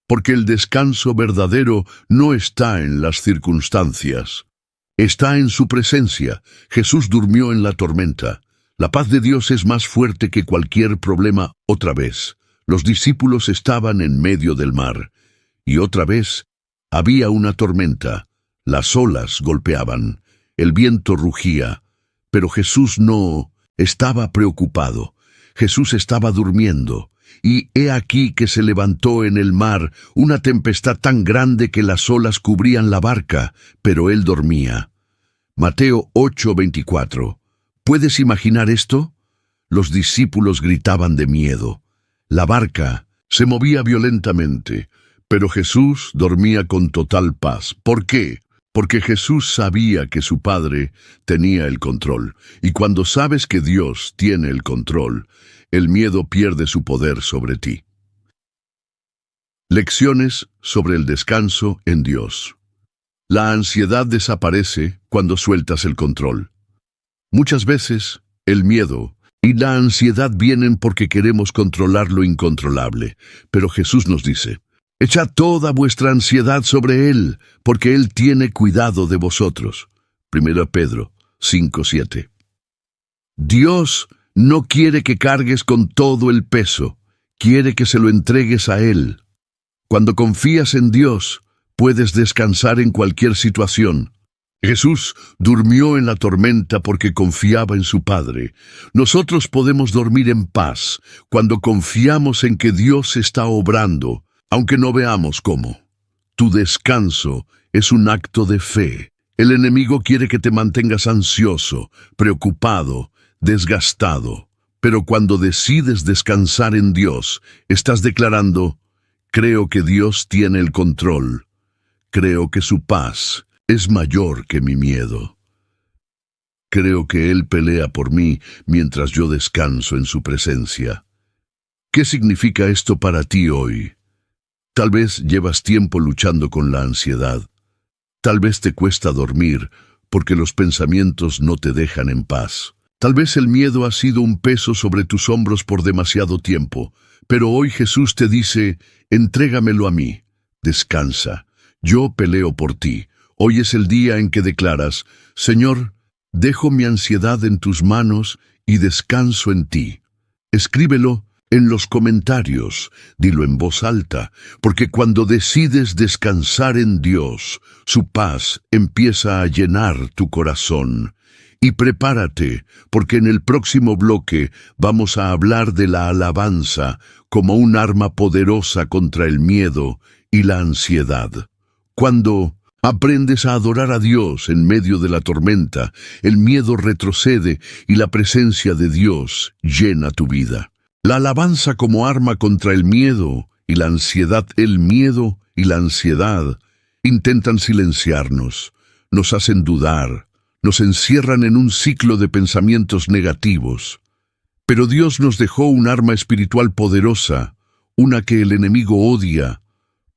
porque el descanso verdadero no está en las circunstancias. Está en su presencia. Jesús durmió en la tormenta. La paz de Dios es más fuerte que cualquier problema otra vez. Los discípulos estaban en medio del mar. Y otra vez había una tormenta. Las olas golpeaban. El viento rugía. Pero Jesús no estaba preocupado. Jesús estaba durmiendo. Y he aquí que se levantó en el mar una tempestad tan grande que las olas cubrían la barca, pero él dormía. Mateo 8:24. ¿Puedes imaginar esto? Los discípulos gritaban de miedo. La barca se movía violentamente, pero Jesús dormía con total paz. ¿Por qué? Porque Jesús sabía que su Padre tenía el control, y cuando sabes que Dios tiene el control, el miedo pierde su poder sobre ti. Lecciones sobre el descanso en Dios. La ansiedad desaparece cuando sueltas el control. Muchas veces, el miedo y la ansiedad vienen porque queremos controlar lo incontrolable, pero Jesús nos dice, echad toda vuestra ansiedad sobre Él, porque Él tiene cuidado de vosotros. 1 Pedro 5:7. Dios no quiere que cargues con todo el peso, quiere que se lo entregues a Él. Cuando confías en Dios, puedes descansar en cualquier situación. Jesús durmió en la tormenta porque confiaba en su Padre. Nosotros podemos dormir en paz cuando confiamos en que Dios está obrando, aunque no veamos cómo. Tu descanso es un acto de fe. El enemigo quiere que te mantengas ansioso, preocupado, desgastado. Pero cuando decides descansar en Dios, estás declarando, creo que Dios tiene el control. Creo que su paz es mayor que mi miedo. Creo que Él pelea por mí mientras yo descanso en su presencia. ¿Qué significa esto para ti hoy? Tal vez llevas tiempo luchando con la ansiedad. Tal vez te cuesta dormir porque los pensamientos no te dejan en paz. Tal vez el miedo ha sido un peso sobre tus hombros por demasiado tiempo, pero hoy Jesús te dice, entrégamelo a mí, descansa, yo peleo por ti. Hoy es el día en que declaras, Señor, Dejo mi ansiedad en tus manos y descanso en ti. Escríbelo en los comentarios, dilo en voz alta, porque cuando decides descansar en Dios, su paz empieza a llenar tu corazón. Y prepárate, porque en el próximo bloque vamos a hablar de la alabanza como un arma poderosa contra el miedo y la ansiedad. Cuando aprendes a adorar a Dios en medio de la tormenta, el miedo retrocede y la presencia de Dios llena tu vida. La alabanza como arma contra el miedo y la ansiedad. El miedo y la ansiedad intentan silenciarnos, nos hacen dudar, nos encierran en un ciclo de pensamientos negativos. Pero Dios nos dejó un arma espiritual poderosa, una que el enemigo odia,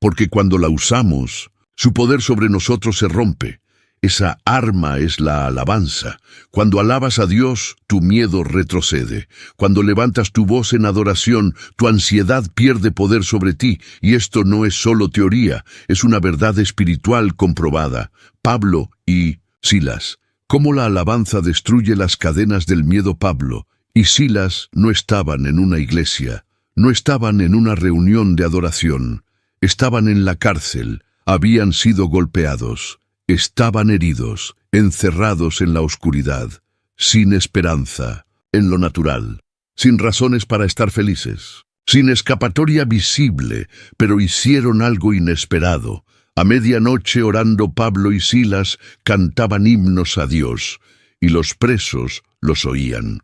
porque cuando la usamos, su poder sobre nosotros se rompe. Esa arma es la alabanza. Cuando alabas a Dios, tu miedo retrocede. Cuando levantas tu voz en adoración, tu ansiedad pierde poder sobre ti. Y esto no es solo teoría, es una verdad espiritual comprobada. Pablo y Silas. ¿Cómo la alabanza destruye las cadenas del miedo? Pablo y Silas no estaban en una iglesia, no estaban en una reunión de adoración, estaban en la cárcel, habían sido golpeados, estaban heridos, encerrados en la oscuridad, sin esperanza, en lo natural, sin razones para estar felices, sin escapatoria visible, pero hicieron algo inesperado. A medianoche, orando, Pablo y Silas cantaban himnos a Dios, y los presos los oían.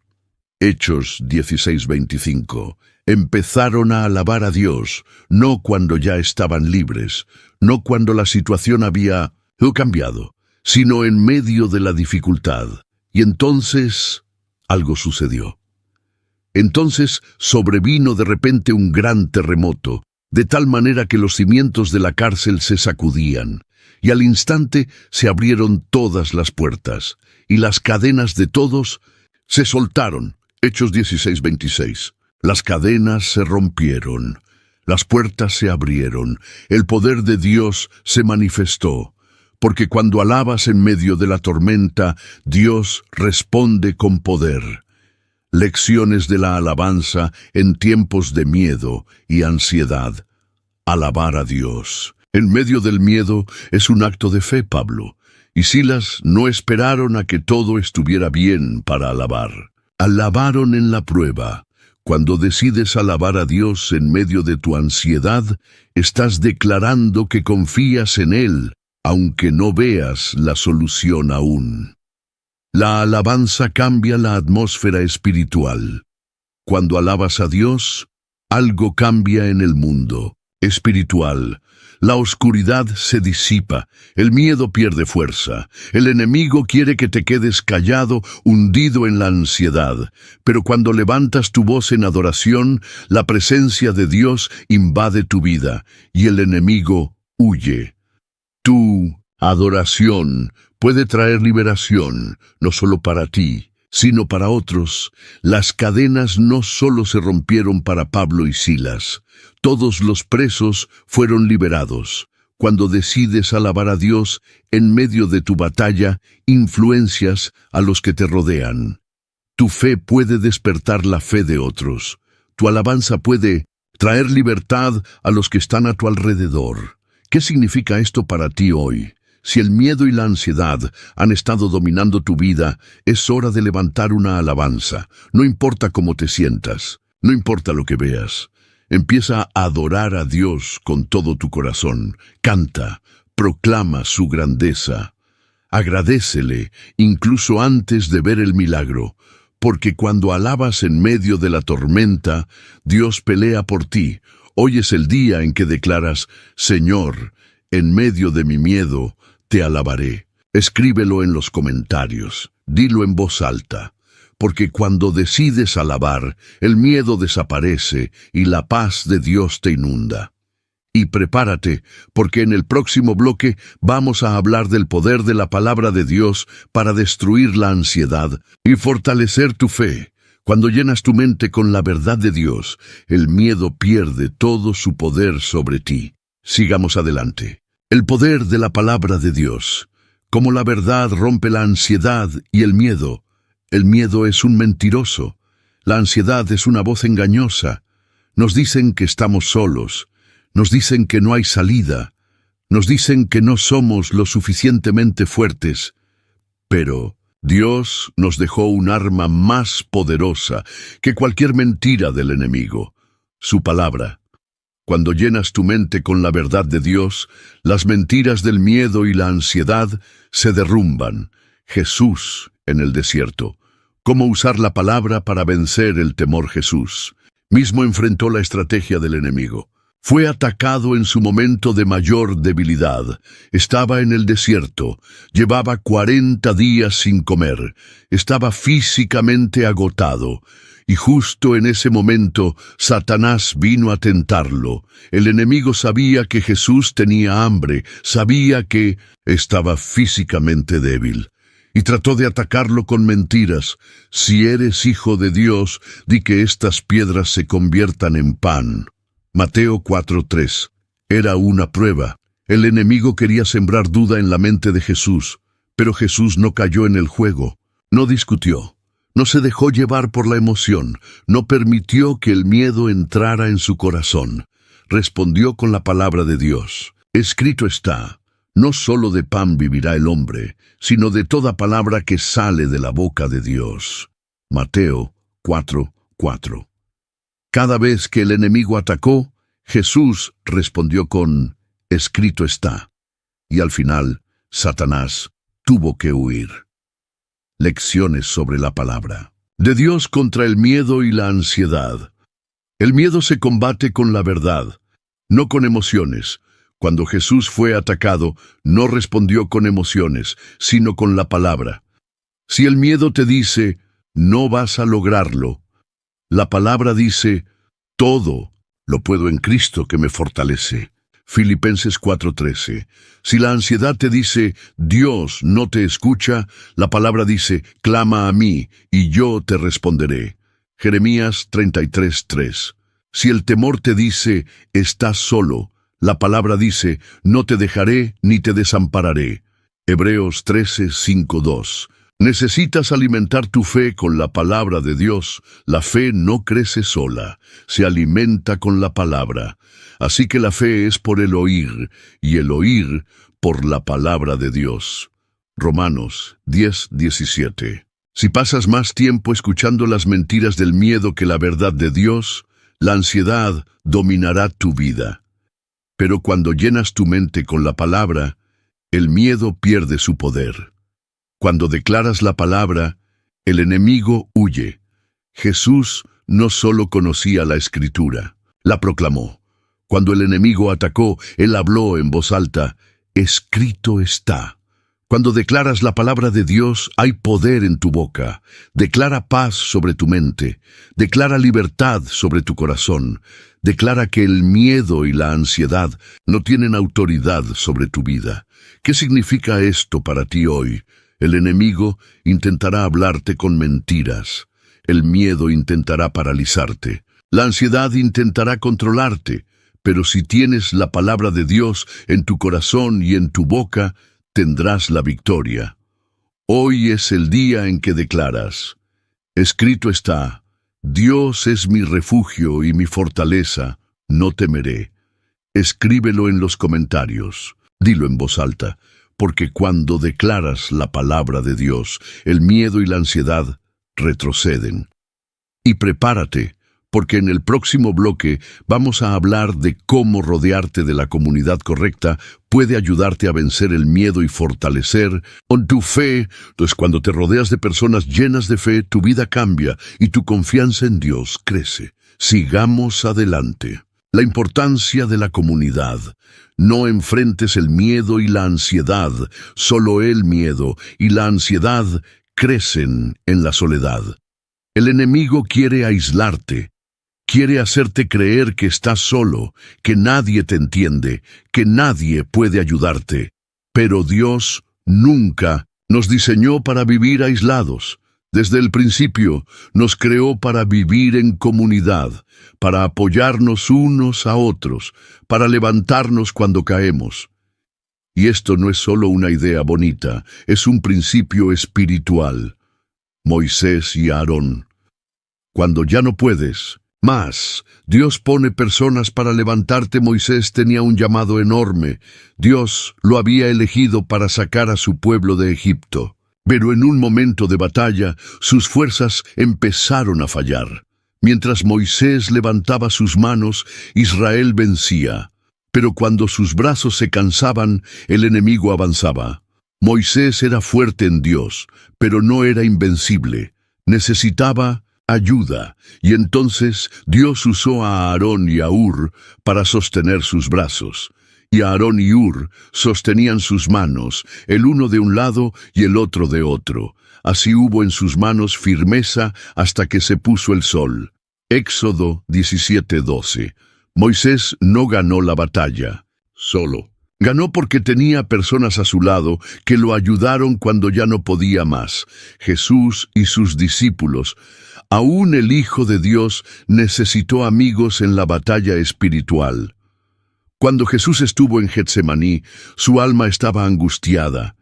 Hechos 16:25. Empezaron a alabar a Dios, no cuando ya estaban libres, no cuando la situación había cambiado, sino en medio de la dificultad. Y entonces algo sucedió. Entonces sobrevino de repente un gran terremoto, de tal manera que los cimientos de la cárcel se sacudían, y al instante se abrieron todas las puertas, y las cadenas de todos se soltaron. Hechos 16:26. Las cadenas se rompieron, las puertas se abrieron, el poder de Dios se manifestó, porque cuando alabas en medio de la tormenta, Dios responde con poder. Lecciones de la alabanza en tiempos de miedo y ansiedad. Alabar a Dios en medio del miedo es un acto de fe. Pablo y Silas no esperaron a que todo estuviera bien para alabar. Alabaron en la prueba. Cuando decides alabar a Dios en medio de tu ansiedad, estás declarando que confías en Él, aunque no veas la solución aún. La alabanza cambia la atmósfera espiritual. Cuando alabas a Dios, algo cambia en el mundo espiritual. La oscuridad se disipa, el miedo pierde fuerza, el enemigo quiere que te quedes callado, hundido en la ansiedad. Pero cuando levantas tu voz en adoración, la presencia de Dios invade tu vida y el enemigo huye. Tu adoración puede traer liberación, no solo para ti, sino para otros. Las cadenas no solo se rompieron para Pablo y Silas, todos los presos fueron liberados. Cuando decides alabar a Dios en medio de tu batalla, influencias a los que te rodean. Tu fe puede despertar la fe de otros. Tu alabanza puede traer libertad a los que están a tu alrededor. ¿Qué significa esto para ti hoy? Si el miedo y la ansiedad han estado dominando tu vida, es hora de levantar una alabanza. No importa cómo te sientas, no importa lo que veas. Empieza a adorar a Dios con todo tu corazón. Canta, proclama su grandeza. Agradécele, incluso antes de ver el milagro, porque cuando alabas en medio de la tormenta, Dios pelea por ti. Hoy es el día en que declaras: Señor, en medio de mi miedo, te alabaré. Escríbelo en los comentarios, dilo en voz alta, porque cuando decides alabar, el miedo desaparece y la paz de Dios te inunda. Y prepárate, porque en el próximo bloque vamos a hablar del poder de la palabra de Dios para destruir la ansiedad y fortalecer tu fe. Cuando llenas tu mente con la verdad de Dios, el miedo pierde todo su poder sobre ti. Sigamos adelante. El poder de la palabra de Dios. Como la verdad rompe la ansiedad y el miedo. El miedo es un mentiroso. La ansiedad es una voz engañosa. Nos dicen que estamos solos. Nos dicen que no hay salida. Nos dicen que no somos lo suficientemente fuertes. Pero Dios nos dejó un arma más poderosa que cualquier mentira del enemigo: su palabra. Cuando llenas tu mente con la verdad de Dios, las mentiras del miedo y la ansiedad se derrumban. Jesús en el desierto. ¿Cómo usar la palabra para vencer el temor? Jesús mismo enfrentó la estrategia del enemigo. Fue atacado en su momento de mayor debilidad. Estaba en el desierto, llevaba 40 días sin comer, estaba físicamente agotado. Y justo en ese momento, Satanás vino a tentarlo. El enemigo sabía que Jesús tenía hambre, sabía que estaba físicamente débil. Y trató de atacarlo con mentiras. Si eres hijo de Dios, di que estas piedras se conviertan en pan. Mateo 4:3. Era una prueba. El enemigo quería sembrar duda en la mente de Jesús, pero Jesús no cayó en el juego, no discutió. No se dejó llevar por la emoción, no permitió que el miedo entrara en su corazón. Respondió con la palabra de Dios. Escrito está: no solo de pan vivirá el hombre, sino de toda palabra que sale de la boca de Dios. Mateo 4:4. Cada vez que el enemigo atacó, Jesús respondió con: escrito está. Y al final, Satanás tuvo que huir. Lecciones sobre la palabra de Dios contra el miedo y la ansiedad. El miedo se combate con la verdad, no con emociones. Cuando Jesús fue atacado, no respondió con emociones, sino con la palabra. Si el miedo te dice, no vas a lograrlo, la palabra dice, todo lo puedo en Cristo que me fortalece. Filipenses 4:13. Si la ansiedad te dice, Dios no te escucha, la palabra dice, clama a mí y yo te responderé. Jeremías 33:3. Si el temor te dice, estás solo, la palabra dice, no te dejaré ni te desampararé. Hebreos 13:5-2. Necesitas alimentar tu fe con la palabra de Dios. La fe no crece sola, se alimenta con la palabra. Así que la fe es por el oír, y el oír por la palabra de Dios. Romanos 10:17. Si pasas más tiempo escuchando las mentiras del miedo que la verdad de Dios, la ansiedad dominará tu vida. Pero cuando llenas tu mente con la palabra, el miedo pierde su poder. Cuando declaras la palabra, el enemigo huye. Jesús no solo conocía la Escritura, la proclamó. Cuando el enemigo atacó, él habló en voz alta, escrito está. Cuando declaras la palabra de Dios, hay poder en tu boca. Declara paz sobre tu mente. Declara libertad sobre tu corazón. Declara que el miedo y la ansiedad no tienen autoridad sobre tu vida. ¿Qué significa esto para ti hoy? El enemigo intentará hablarte con mentiras. El miedo intentará paralizarte. La ansiedad intentará controlarte. Pero si tienes la palabra de Dios en tu corazón y en tu boca, tendrás la victoria. Hoy es el día en que declaras, escrito está, Dios es mi refugio y mi fortaleza, no temeré. Escríbelo en los comentarios, dilo en voz alta, porque cuando declaras la palabra de Dios, el miedo y la ansiedad retroceden. Y prepárate, porque en el próximo bloque vamos a hablar de cómo rodearte de la comunidad correcta puede ayudarte a vencer el miedo y fortalecer con tu fe. Entonces, cuando te rodeas de personas llenas de fe, tu vida cambia y tu confianza en Dios crece. Sigamos adelante. La importancia de la comunidad. No enfrentes el miedo y la ansiedad. Solo el miedo y la ansiedad crecen en la soledad. El enemigo quiere aislarte. Quiere hacerte creer que estás solo, que nadie te entiende, que nadie puede ayudarte. Pero Dios nunca nos diseñó para vivir aislados. Desde el principio nos creó para vivir en comunidad, para apoyarnos unos a otros, para levantarnos cuando caemos. Y esto no es solo una idea bonita, es un principio espiritual. Moisés y Aarón. Cuando ya no puedes más, Dios pone personas para levantarte. Moisés tenía un llamado enorme. Dios lo había elegido para sacar a su pueblo de Egipto. Pero en un momento de batalla, sus fuerzas empezaron a fallar. Mientras Moisés levantaba sus manos, Israel vencía. Pero cuando sus brazos se cansaban, el enemigo avanzaba. Moisés era fuerte en Dios, pero no era invencible. Necesitaba ayuda, y entonces Dios usó a Aarón y a Hur para sostener sus brazos. Y Aarón y Hur sostenían sus manos, el uno de un lado y el otro de otro. Así hubo en sus manos firmeza hasta que se puso el sol. Éxodo 17:12. Moisés no ganó la batalla solo. Ganó porque tenía personas a su lado que lo ayudaron cuando ya no podía más. Jesús y sus discípulos. Aún el Hijo de Dios necesitó amigos en la batalla espiritual. Cuando Jesús estuvo en Getsemaní, su alma estaba angustiada.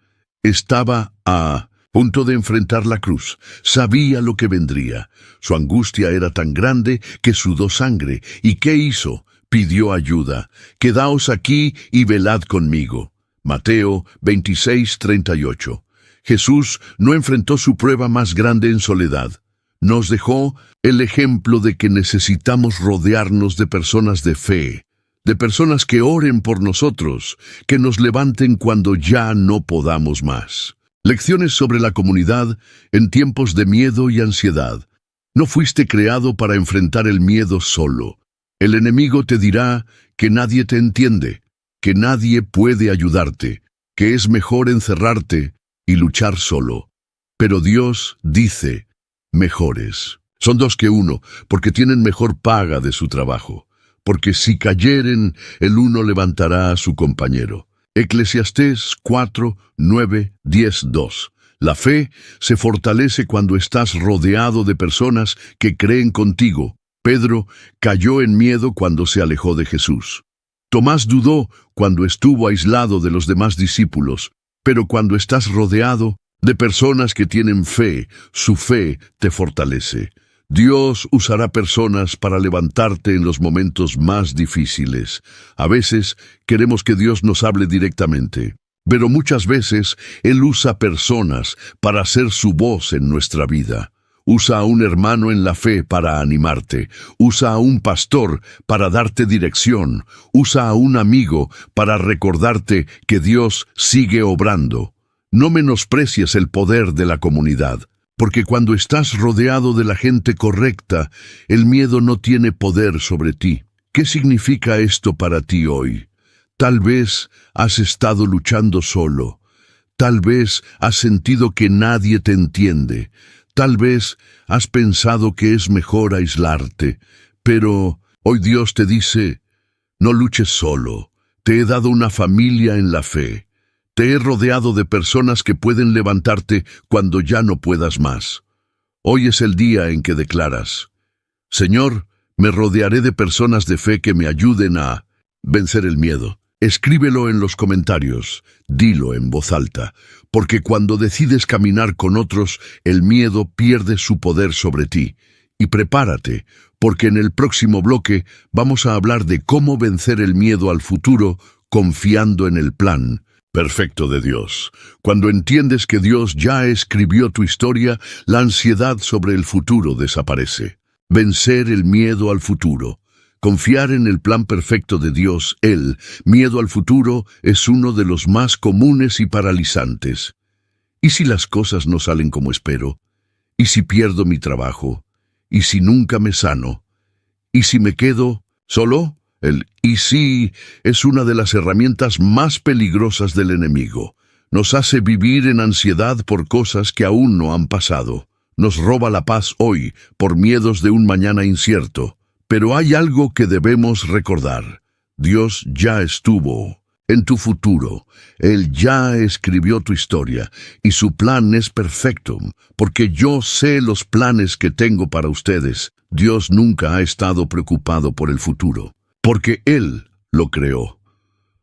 Estaba a punto de enfrentar la cruz. Sabía lo que vendría. Su angustia era tan grande que sudó sangre. ¿Y qué hizo? Pidió ayuda. Quedaos aquí y velad conmigo. Mateo 26:38. Jesús no enfrentó su prueba más grande en soledad. Nos dejó el ejemplo de que necesitamos rodearnos de personas de fe, de personas que oren por nosotros, que nos levanten cuando ya no podamos más. Lecciones sobre la comunidad en tiempos de miedo y ansiedad. No fuiste creado para enfrentar el miedo solo. El enemigo te dirá que nadie te entiende, que nadie puede ayudarte, que es mejor encerrarte y luchar solo. Pero Dios dice, mejores. Son dos que uno, porque tienen mejor paga de su trabajo. Porque si cayeren, el uno levantará a su compañero. Eclesiastés 4:9-10:2. La fe se fortalece cuando estás rodeado de personas que creen contigo. Pedro cayó en miedo cuando se alejó de Jesús. Tomás dudó cuando estuvo aislado de los demás discípulos, pero cuando estás rodeado de personas que tienen fe, su fe te fortalece. Dios usará personas para levantarte en los momentos más difíciles. A veces queremos que Dios nos hable directamente, pero muchas veces Él usa personas para hacer su voz en nuestra vida. Usa a un hermano en la fe para animarte. Usa a un pastor para darte dirección. Usa a un amigo para recordarte que Dios sigue obrando. No menosprecies el poder de la comunidad, porque cuando estás rodeado de la gente correcta, el miedo no tiene poder sobre ti. ¿Qué significa esto para ti hoy? Tal vez has estado luchando solo. Tal vez has sentido que nadie te entiende. Tal vez has pensado que es mejor aislarte, pero hoy Dios te dice, no luches solo. Te he dado una familia en la fe. Te he rodeado de personas que pueden levantarte cuando ya no puedas más. Hoy es el día en que declaras, Señor, me rodearé de personas de fe que me ayuden a vencer el miedo. Escríbelo en los comentarios, dilo en voz alta, porque cuando decides caminar con otros, el miedo pierde su poder sobre ti. Y prepárate, porque en el próximo bloque vamos a hablar de cómo vencer el miedo al futuro confiando en el plan perfecto de Dios. Cuando entiendes que Dios ya escribió tu historia, la ansiedad sobre el futuro desaparece. Vencer el miedo al futuro. Confiar en el plan perfecto de Dios, el miedo al futuro, es uno de los más comunes y paralizantes. ¿Y si las cosas no salen como espero? ¿Y si pierdo mi trabajo? ¿Y si nunca me sano? ¿Y si me quedo solo? El «y si» es una de las herramientas más peligrosas del enemigo. Nos hace vivir en ansiedad por cosas que aún no han pasado. Nos roba la paz hoy por miedos de un mañana incierto. Pero hay algo que debemos recordar. Dios ya estuvo en tu futuro. Él ya escribió tu historia y su plan es perfecto, porque yo sé los planes que tengo para ustedes. Dios nunca ha estado preocupado por el futuro, porque Él lo creó.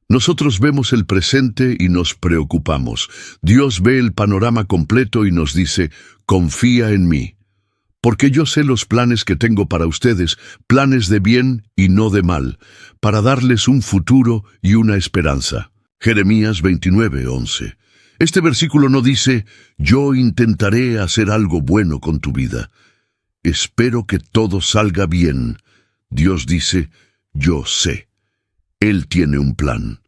Nosotros vemos el presente y nos preocupamos. Dios ve el panorama completo y nos dice, confía en mí. Porque yo sé los planes que tengo para ustedes, planes de bien y no de mal, para darles un futuro y una esperanza. Jeremías 29:11. Este versículo no dice, yo intentaré hacer algo bueno con tu vida. Espero que todo salga bien. Dios dice, yo sé. Él tiene un plan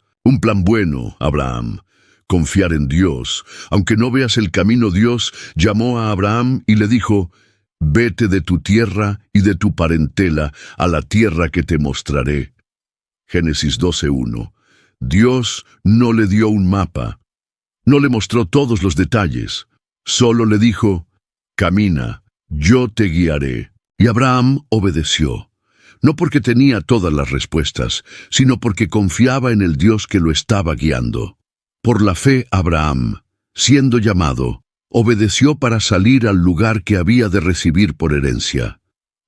bueno, Abraham. Confiar en Dios. Aunque no veas el camino, Dios llamó a Abraham y le dijo, vete de tu tierra y de tu parentela a la tierra que te mostraré. Génesis 12:1. Dios no le dio un mapa. No le mostró todos los detalles. Solo le dijo, camina, yo te guiaré. Y Abraham obedeció. No porque tenía todas las respuestas, sino porque confiaba en el Dios que lo estaba guiando. Por la fe, Abraham, siendo llamado, obedeció para salir al lugar que había de recibir por herencia.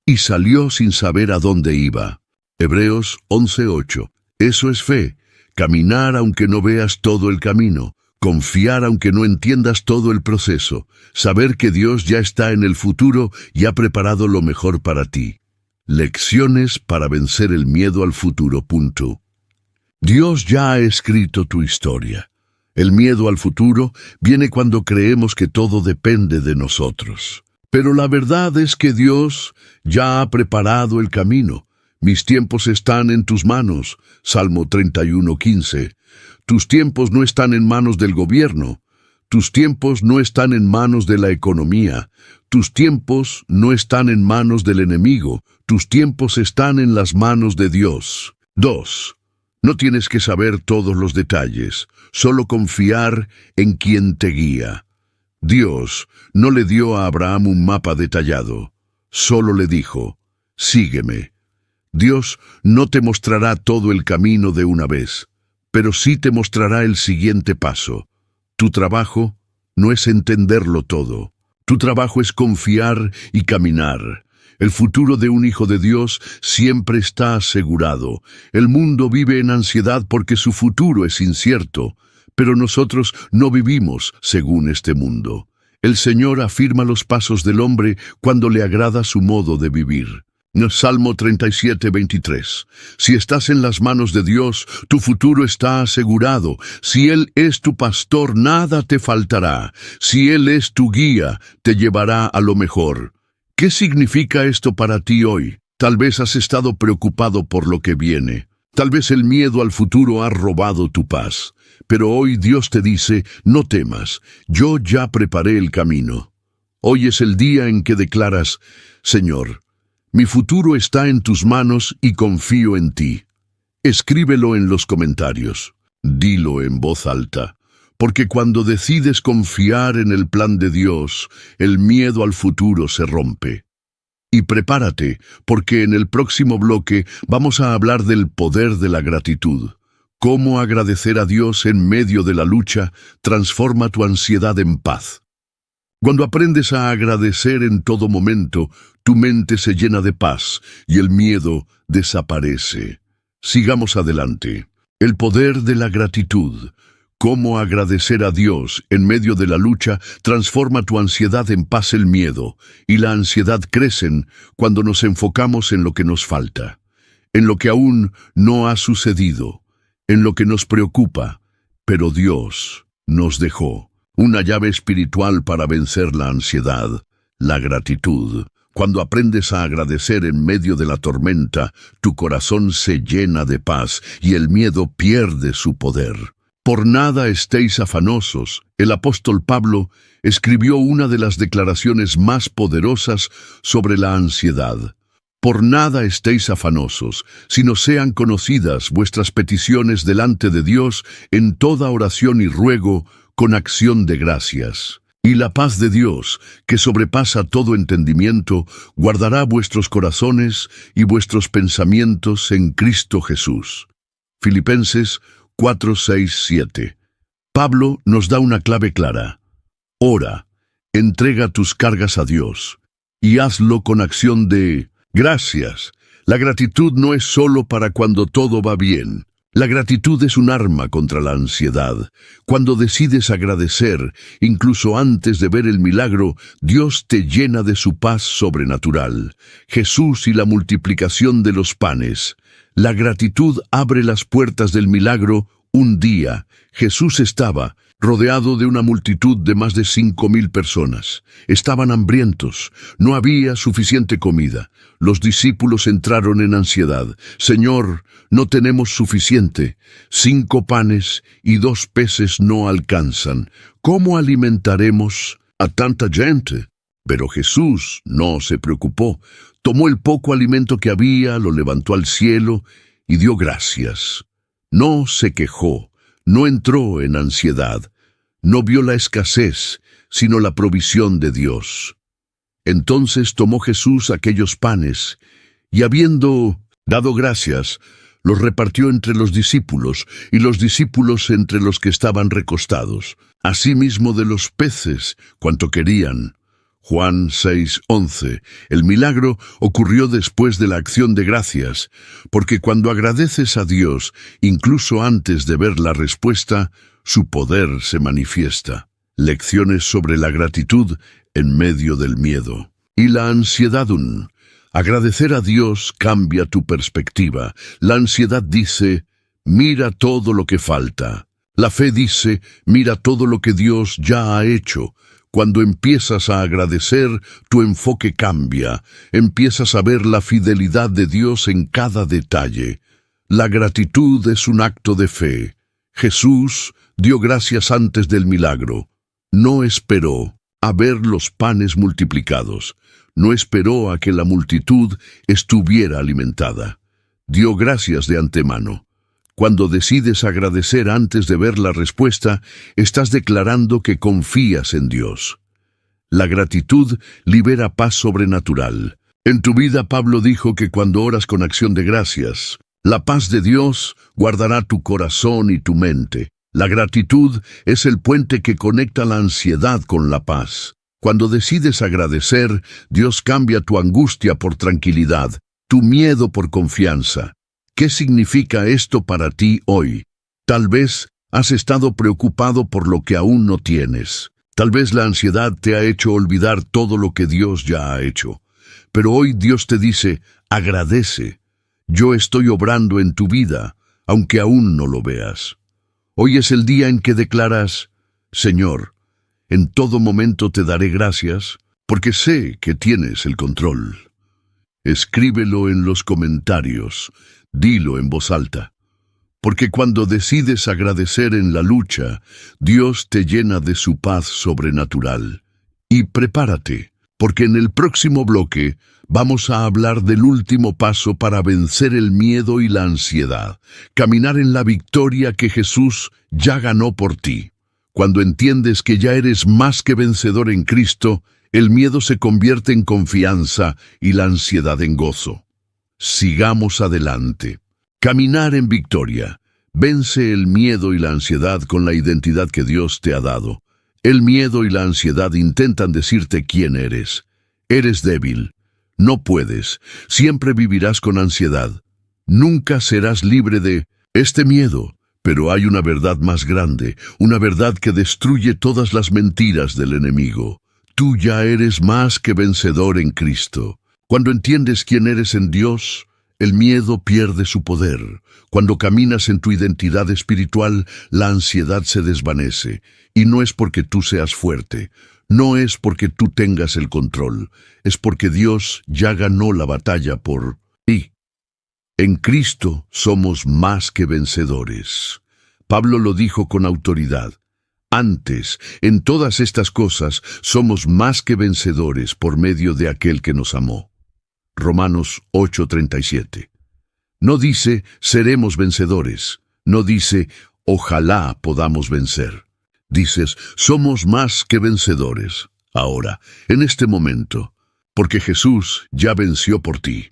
Y salió sin saber a dónde iba. Hebreos 11:8. Eso es fe, caminar aunque no veas todo el camino, confiar aunque no entiendas todo el proceso, saber que Dios ya está en el futuro y ha preparado lo mejor para ti. Lecciones para vencer el miedo al futuro. Dios ya ha escrito tu historia. El miedo al futuro viene cuando creemos que todo depende de nosotros. Pero la verdad es que Dios ya ha preparado el camino. Mis tiempos están en tus manos. Salmo 31:15. Tus tiempos no están en manos del gobierno. Tus tiempos no están en manos de la economía. Tus tiempos no están en manos del enemigo. Tus tiempos están en las manos de Dios. 2. No tienes que saber todos los detalles, solo confiar en quien te guía. Dios no le dio a Abraham un mapa detallado, solo le dijo, sígueme. Dios no te mostrará todo el camino de una vez, pero sí te mostrará el siguiente paso. Tu trabajo no es entenderlo todo. Tu trabajo es confiar y caminar. El futuro de un hijo de Dios siempre está asegurado. El mundo vive en ansiedad porque su futuro es incierto, pero nosotros no vivimos según este mundo. El Señor afirma los pasos del hombre cuando le agrada su modo de vivir. Salmo 37:23. Si estás en las manos de Dios, tu futuro está asegurado. Si Él es tu pastor, nada te faltará. Si Él es tu guía, te llevará a lo mejor. ¿Qué significa esto para ti hoy? Tal vez has estado preocupado por lo que viene. Tal vez el miedo al futuro ha robado tu paz. Pero hoy Dios te dice, no temas, yo ya preparé el camino. Hoy es el día en que declaras, Señor, mi futuro está en tus manos y confío en ti. Escríbelo en los comentarios. Dilo en voz alta. Porque cuando decides confiar en el plan de Dios, el miedo al futuro se rompe. Y prepárate, porque en el próximo bloque vamos a hablar del poder de la gratitud. Cómo agradecer a Dios en medio de la lucha transforma tu ansiedad en paz. Cuando aprendes a agradecer en todo momento, tu mente se llena de paz y el miedo desaparece. Sigamos adelante. El poder de la gratitud. Cómo agradecer a Dios en medio de la lucha transforma tu ansiedad en paz. El miedo y la ansiedad crecen cuando nos enfocamos en lo que nos falta, en lo que aún no ha sucedido, en lo que nos preocupa, pero Dios nos dejó una llave espiritual para vencer la ansiedad, la gratitud. Cuando aprendes a agradecer en medio de la tormenta, tu corazón se llena de paz y el miedo pierde su poder. Por nada estéis afanosos. El apóstol Pablo escribió una de las declaraciones más poderosas sobre la ansiedad. Por nada estéis afanosos, sino sean conocidas vuestras peticiones delante de Dios en toda oración y ruego, con acción de gracias. Y la paz de Dios, que sobrepasa todo entendimiento, guardará vuestros corazones y vuestros pensamientos en Cristo Jesús. Filipenses 4, 6, 7. Pablo nos da una clave clara. Ora, entrega tus cargas a Dios y hazlo con acción de gracias. La gratitud no es solo para cuando todo va bien. La gratitud es un arma contra la ansiedad. Cuando decides agradecer, incluso antes de ver el milagro, Dios te llena de su paz sobrenatural. Jesús y la multiplicación de los panes. La gratitud abre las puertas del milagro. Un día, Jesús estaba rodeado de una multitud de más de 5.000 personas. Estaban hambrientos, no había suficiente comida. Los discípulos entraron en ansiedad. Señor, no tenemos suficiente. 5 panes y 2 peces no alcanzan. ¿Cómo alimentaremos a tanta gente? Pero Jesús no se preocupó. Tomó el poco alimento que había, lo levantó al cielo y dio gracias. No se quejó, no entró en ansiedad, no vio la escasez, sino la provisión de Dios. Entonces tomó Jesús aquellos panes, y habiendo dado gracias, los repartió entre los discípulos, y los discípulos entre los que estaban recostados. Asimismo de los peces, cuanto querían. Juan 6:11. El milagro ocurrió después de la acción de gracias, porque cuando agradeces a Dios, incluso antes de ver la respuesta, su poder se manifiesta. Lecciones sobre la gratitud en medio del miedo. Y la ansiedad. Agradecer a Dios cambia tu perspectiva. La ansiedad dice, mira todo lo que falta. La fe dice, mira todo lo que Dios ya ha hecho. Cuando empiezas a agradecer, tu enfoque cambia. Empiezas a ver la fidelidad de Dios en cada detalle. La gratitud es un acto de fe. Jesús dio gracias antes del milagro. No esperó a ver los panes multiplicados. No esperó a que la multitud estuviera alimentada. Dio gracias de antemano. Cuando decides agradecer antes de ver la respuesta, estás declarando que confías en Dios. La gratitud libera paz sobrenatural. En tu vida, Pablo dijo que cuando oras con acción de gracias, la paz de Dios guardará tu corazón y tu mente. La gratitud es el puente que conecta la ansiedad con la paz. Cuando decides agradecer, Dios cambia tu angustia por tranquilidad, tu miedo por confianza. ¿Qué significa esto para ti hoy? Tal vez has estado preocupado por lo que aún no tienes. Tal vez la ansiedad te ha hecho olvidar todo lo que Dios ya ha hecho. Pero hoy Dios te dice, agradece. Yo estoy obrando en tu vida, aunque aún no lo veas. Hoy es el día en que declaras, Señor, en todo momento te daré gracias, porque sé que tienes el control. Escríbelo en los comentarios. Dilo en voz alta, porque cuando decides agradecer en la lucha, Dios te llena de su paz sobrenatural. Y prepárate, porque en el próximo bloque vamos a hablar del último paso para vencer el miedo y la ansiedad, caminar en la victoria que Jesús ya ganó por ti. Cuando entiendes que ya eres más que vencedor en Cristo, el miedo se convierte en confianza y la ansiedad en gozo. Sigamos adelante. Caminar en victoria. Vence el miedo y la ansiedad con la identidad que Dios te ha dado. El miedo y la ansiedad intentan decirte quién eres. Eres débil. No puedes. Siempre vivirás con ansiedad. Nunca serás libre de este miedo. Pero hay una verdad más grande, una verdad que destruye todas las mentiras del enemigo. Tú ya eres más que vencedor en Cristo. Cuando entiendes quién eres en Dios, el miedo pierde su poder. Cuando caminas en tu identidad espiritual, la ansiedad se desvanece. Y no es porque tú seas fuerte, no es porque tú tengas el control, es porque Dios ya ganó la batalla por ti. En Cristo somos más que vencedores. Pablo lo dijo con autoridad. Antes, en todas estas cosas, somos más que vencedores por medio de aquel que nos amó. Romanos 8:37. No dice, seremos vencedores. No dice, ojalá podamos vencer. Dices, somos más que vencedores. Ahora, en este momento, porque Jesús ya venció por ti.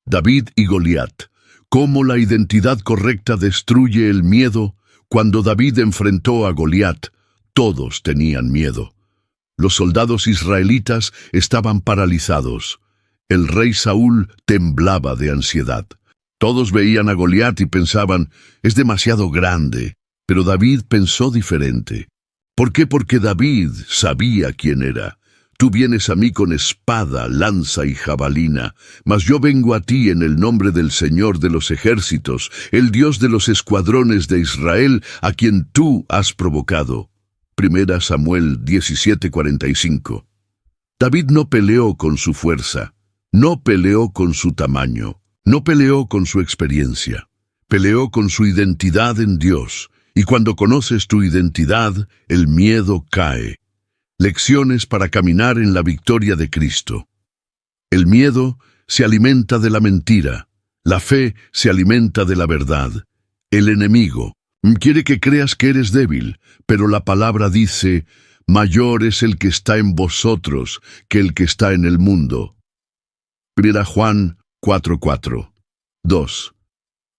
David y Goliat. Cómo la identidad correcta destruye el miedo. Cuando David enfrentó a Goliat, todos tenían miedo. Los soldados israelitas estaban paralizados. El rey Saúl temblaba de ansiedad. Todos veían a Goliat y pensaban, es demasiado grande. Pero David pensó diferente. ¿Por qué? Porque David sabía quién era. Tú vienes a mí con espada, lanza y jabalina, mas yo vengo a ti en el nombre del Señor de los ejércitos, el Dios de los escuadrones de Israel, a quien tú has provocado. 1 Samuel 17:45. David no peleó con su fuerza, no peleó con su tamaño, no peleó con su experiencia, peleó con su identidad en Dios, y cuando conoces tu identidad, el miedo cae. Lecciones para caminar en la victoria de Cristo. El miedo se alimenta de la mentira, la fe se alimenta de la verdad. El enemigo quiere que creas que eres débil, pero la palabra dice, mayor es el que está en vosotros que el que está en el mundo. 1 Juan 4:4. 2.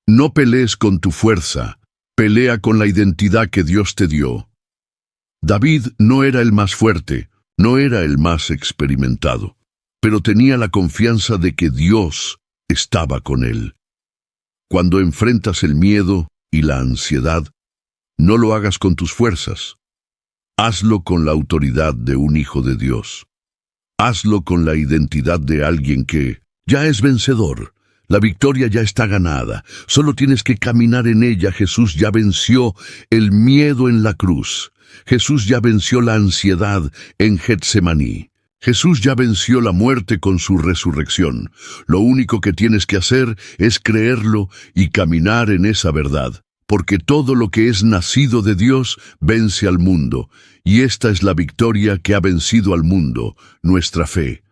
No pelees con tu fuerza, pelea con la identidad que Dios te dio. David no era el más fuerte, no era el más experimentado, pero tenía la confianza de que Dios estaba con él. Cuando enfrentas el miedo y la ansiedad, no lo hagas con tus fuerzas. Hazlo con la autoridad de un hijo de Dios. Hazlo con la identidad de alguien que ya es vencedor. La victoria ya está ganada. Solo tienes que caminar en ella. Jesús ya venció el miedo en la cruz. Jesús ya venció la ansiedad en Getsemaní. Jesús ya venció la muerte con su resurrección. Lo único que tienes que hacer es creerlo y caminar en esa verdad, porque todo lo que es nacido de Dios vence al mundo, y esta es la victoria que ha vencido al mundo, nuestra fe.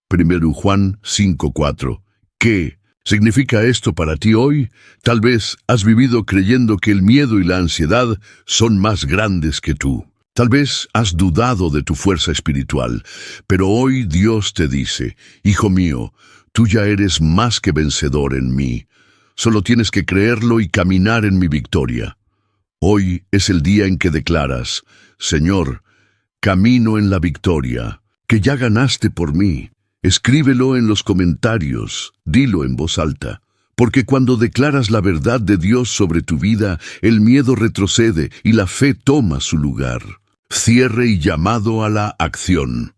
1 Juan 5:4. ¿Qué significa esto para ti hoy? Tal vez has vivido creyendo que el miedo y la ansiedad son más grandes que tú. Tal vez has dudado de tu fuerza espiritual, pero hoy Dios te dice, hijo mío, tú ya eres más que vencedor en mí. Solo tienes que creerlo y caminar en mi victoria. Hoy es el día en que declaras, Señor, camino en la victoria, que ya ganaste por mí. Escríbelo en los comentarios, dilo en voz alta, porque cuando declaras la verdad de Dios sobre tu vida, el miedo retrocede y la fe toma su lugar. Cierre y llamado a la acción.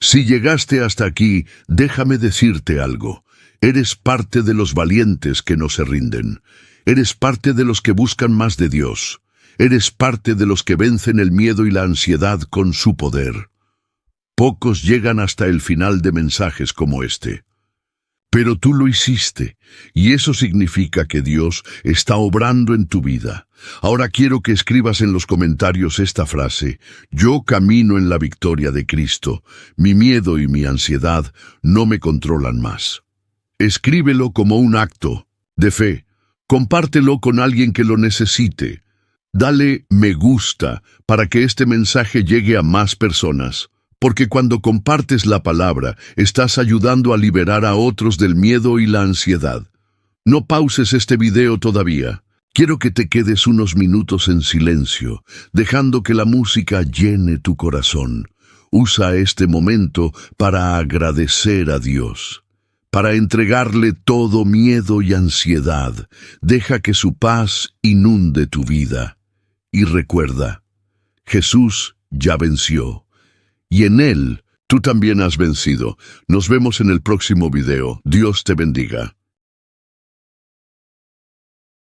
Si llegaste hasta aquí, déjame decirte algo. Eres parte de los valientes que no se rinden. Eres parte de los que buscan más de Dios. Eres parte de los que vencen el miedo y la ansiedad con su poder. Pocos llegan hasta el final de mensajes como este. Pero tú lo hiciste, y eso significa que Dios está obrando en tu vida. Ahora quiero que escribas en los comentarios esta frase: yo camino en la victoria de Cristo. Mi miedo y mi ansiedad no me controlan más. Escríbelo como un acto de fe. Compártelo con alguien que lo necesite. Dale me gusta para que este mensaje llegue a más personas. Porque cuando compartes la palabra, estás ayudando a liberar a otros del miedo y la ansiedad. No pauses este video todavía. Quiero que te quedes unos minutos en silencio, dejando que la música llene tu corazón. Usa este momento para agradecer a Dios, para entregarle todo miedo y ansiedad. Deja que su paz inunde tu vida. Y recuerda, Jesús ya venció. Y en Él, tú también has vencido. Nos vemos en el próximo video. Dios te bendiga.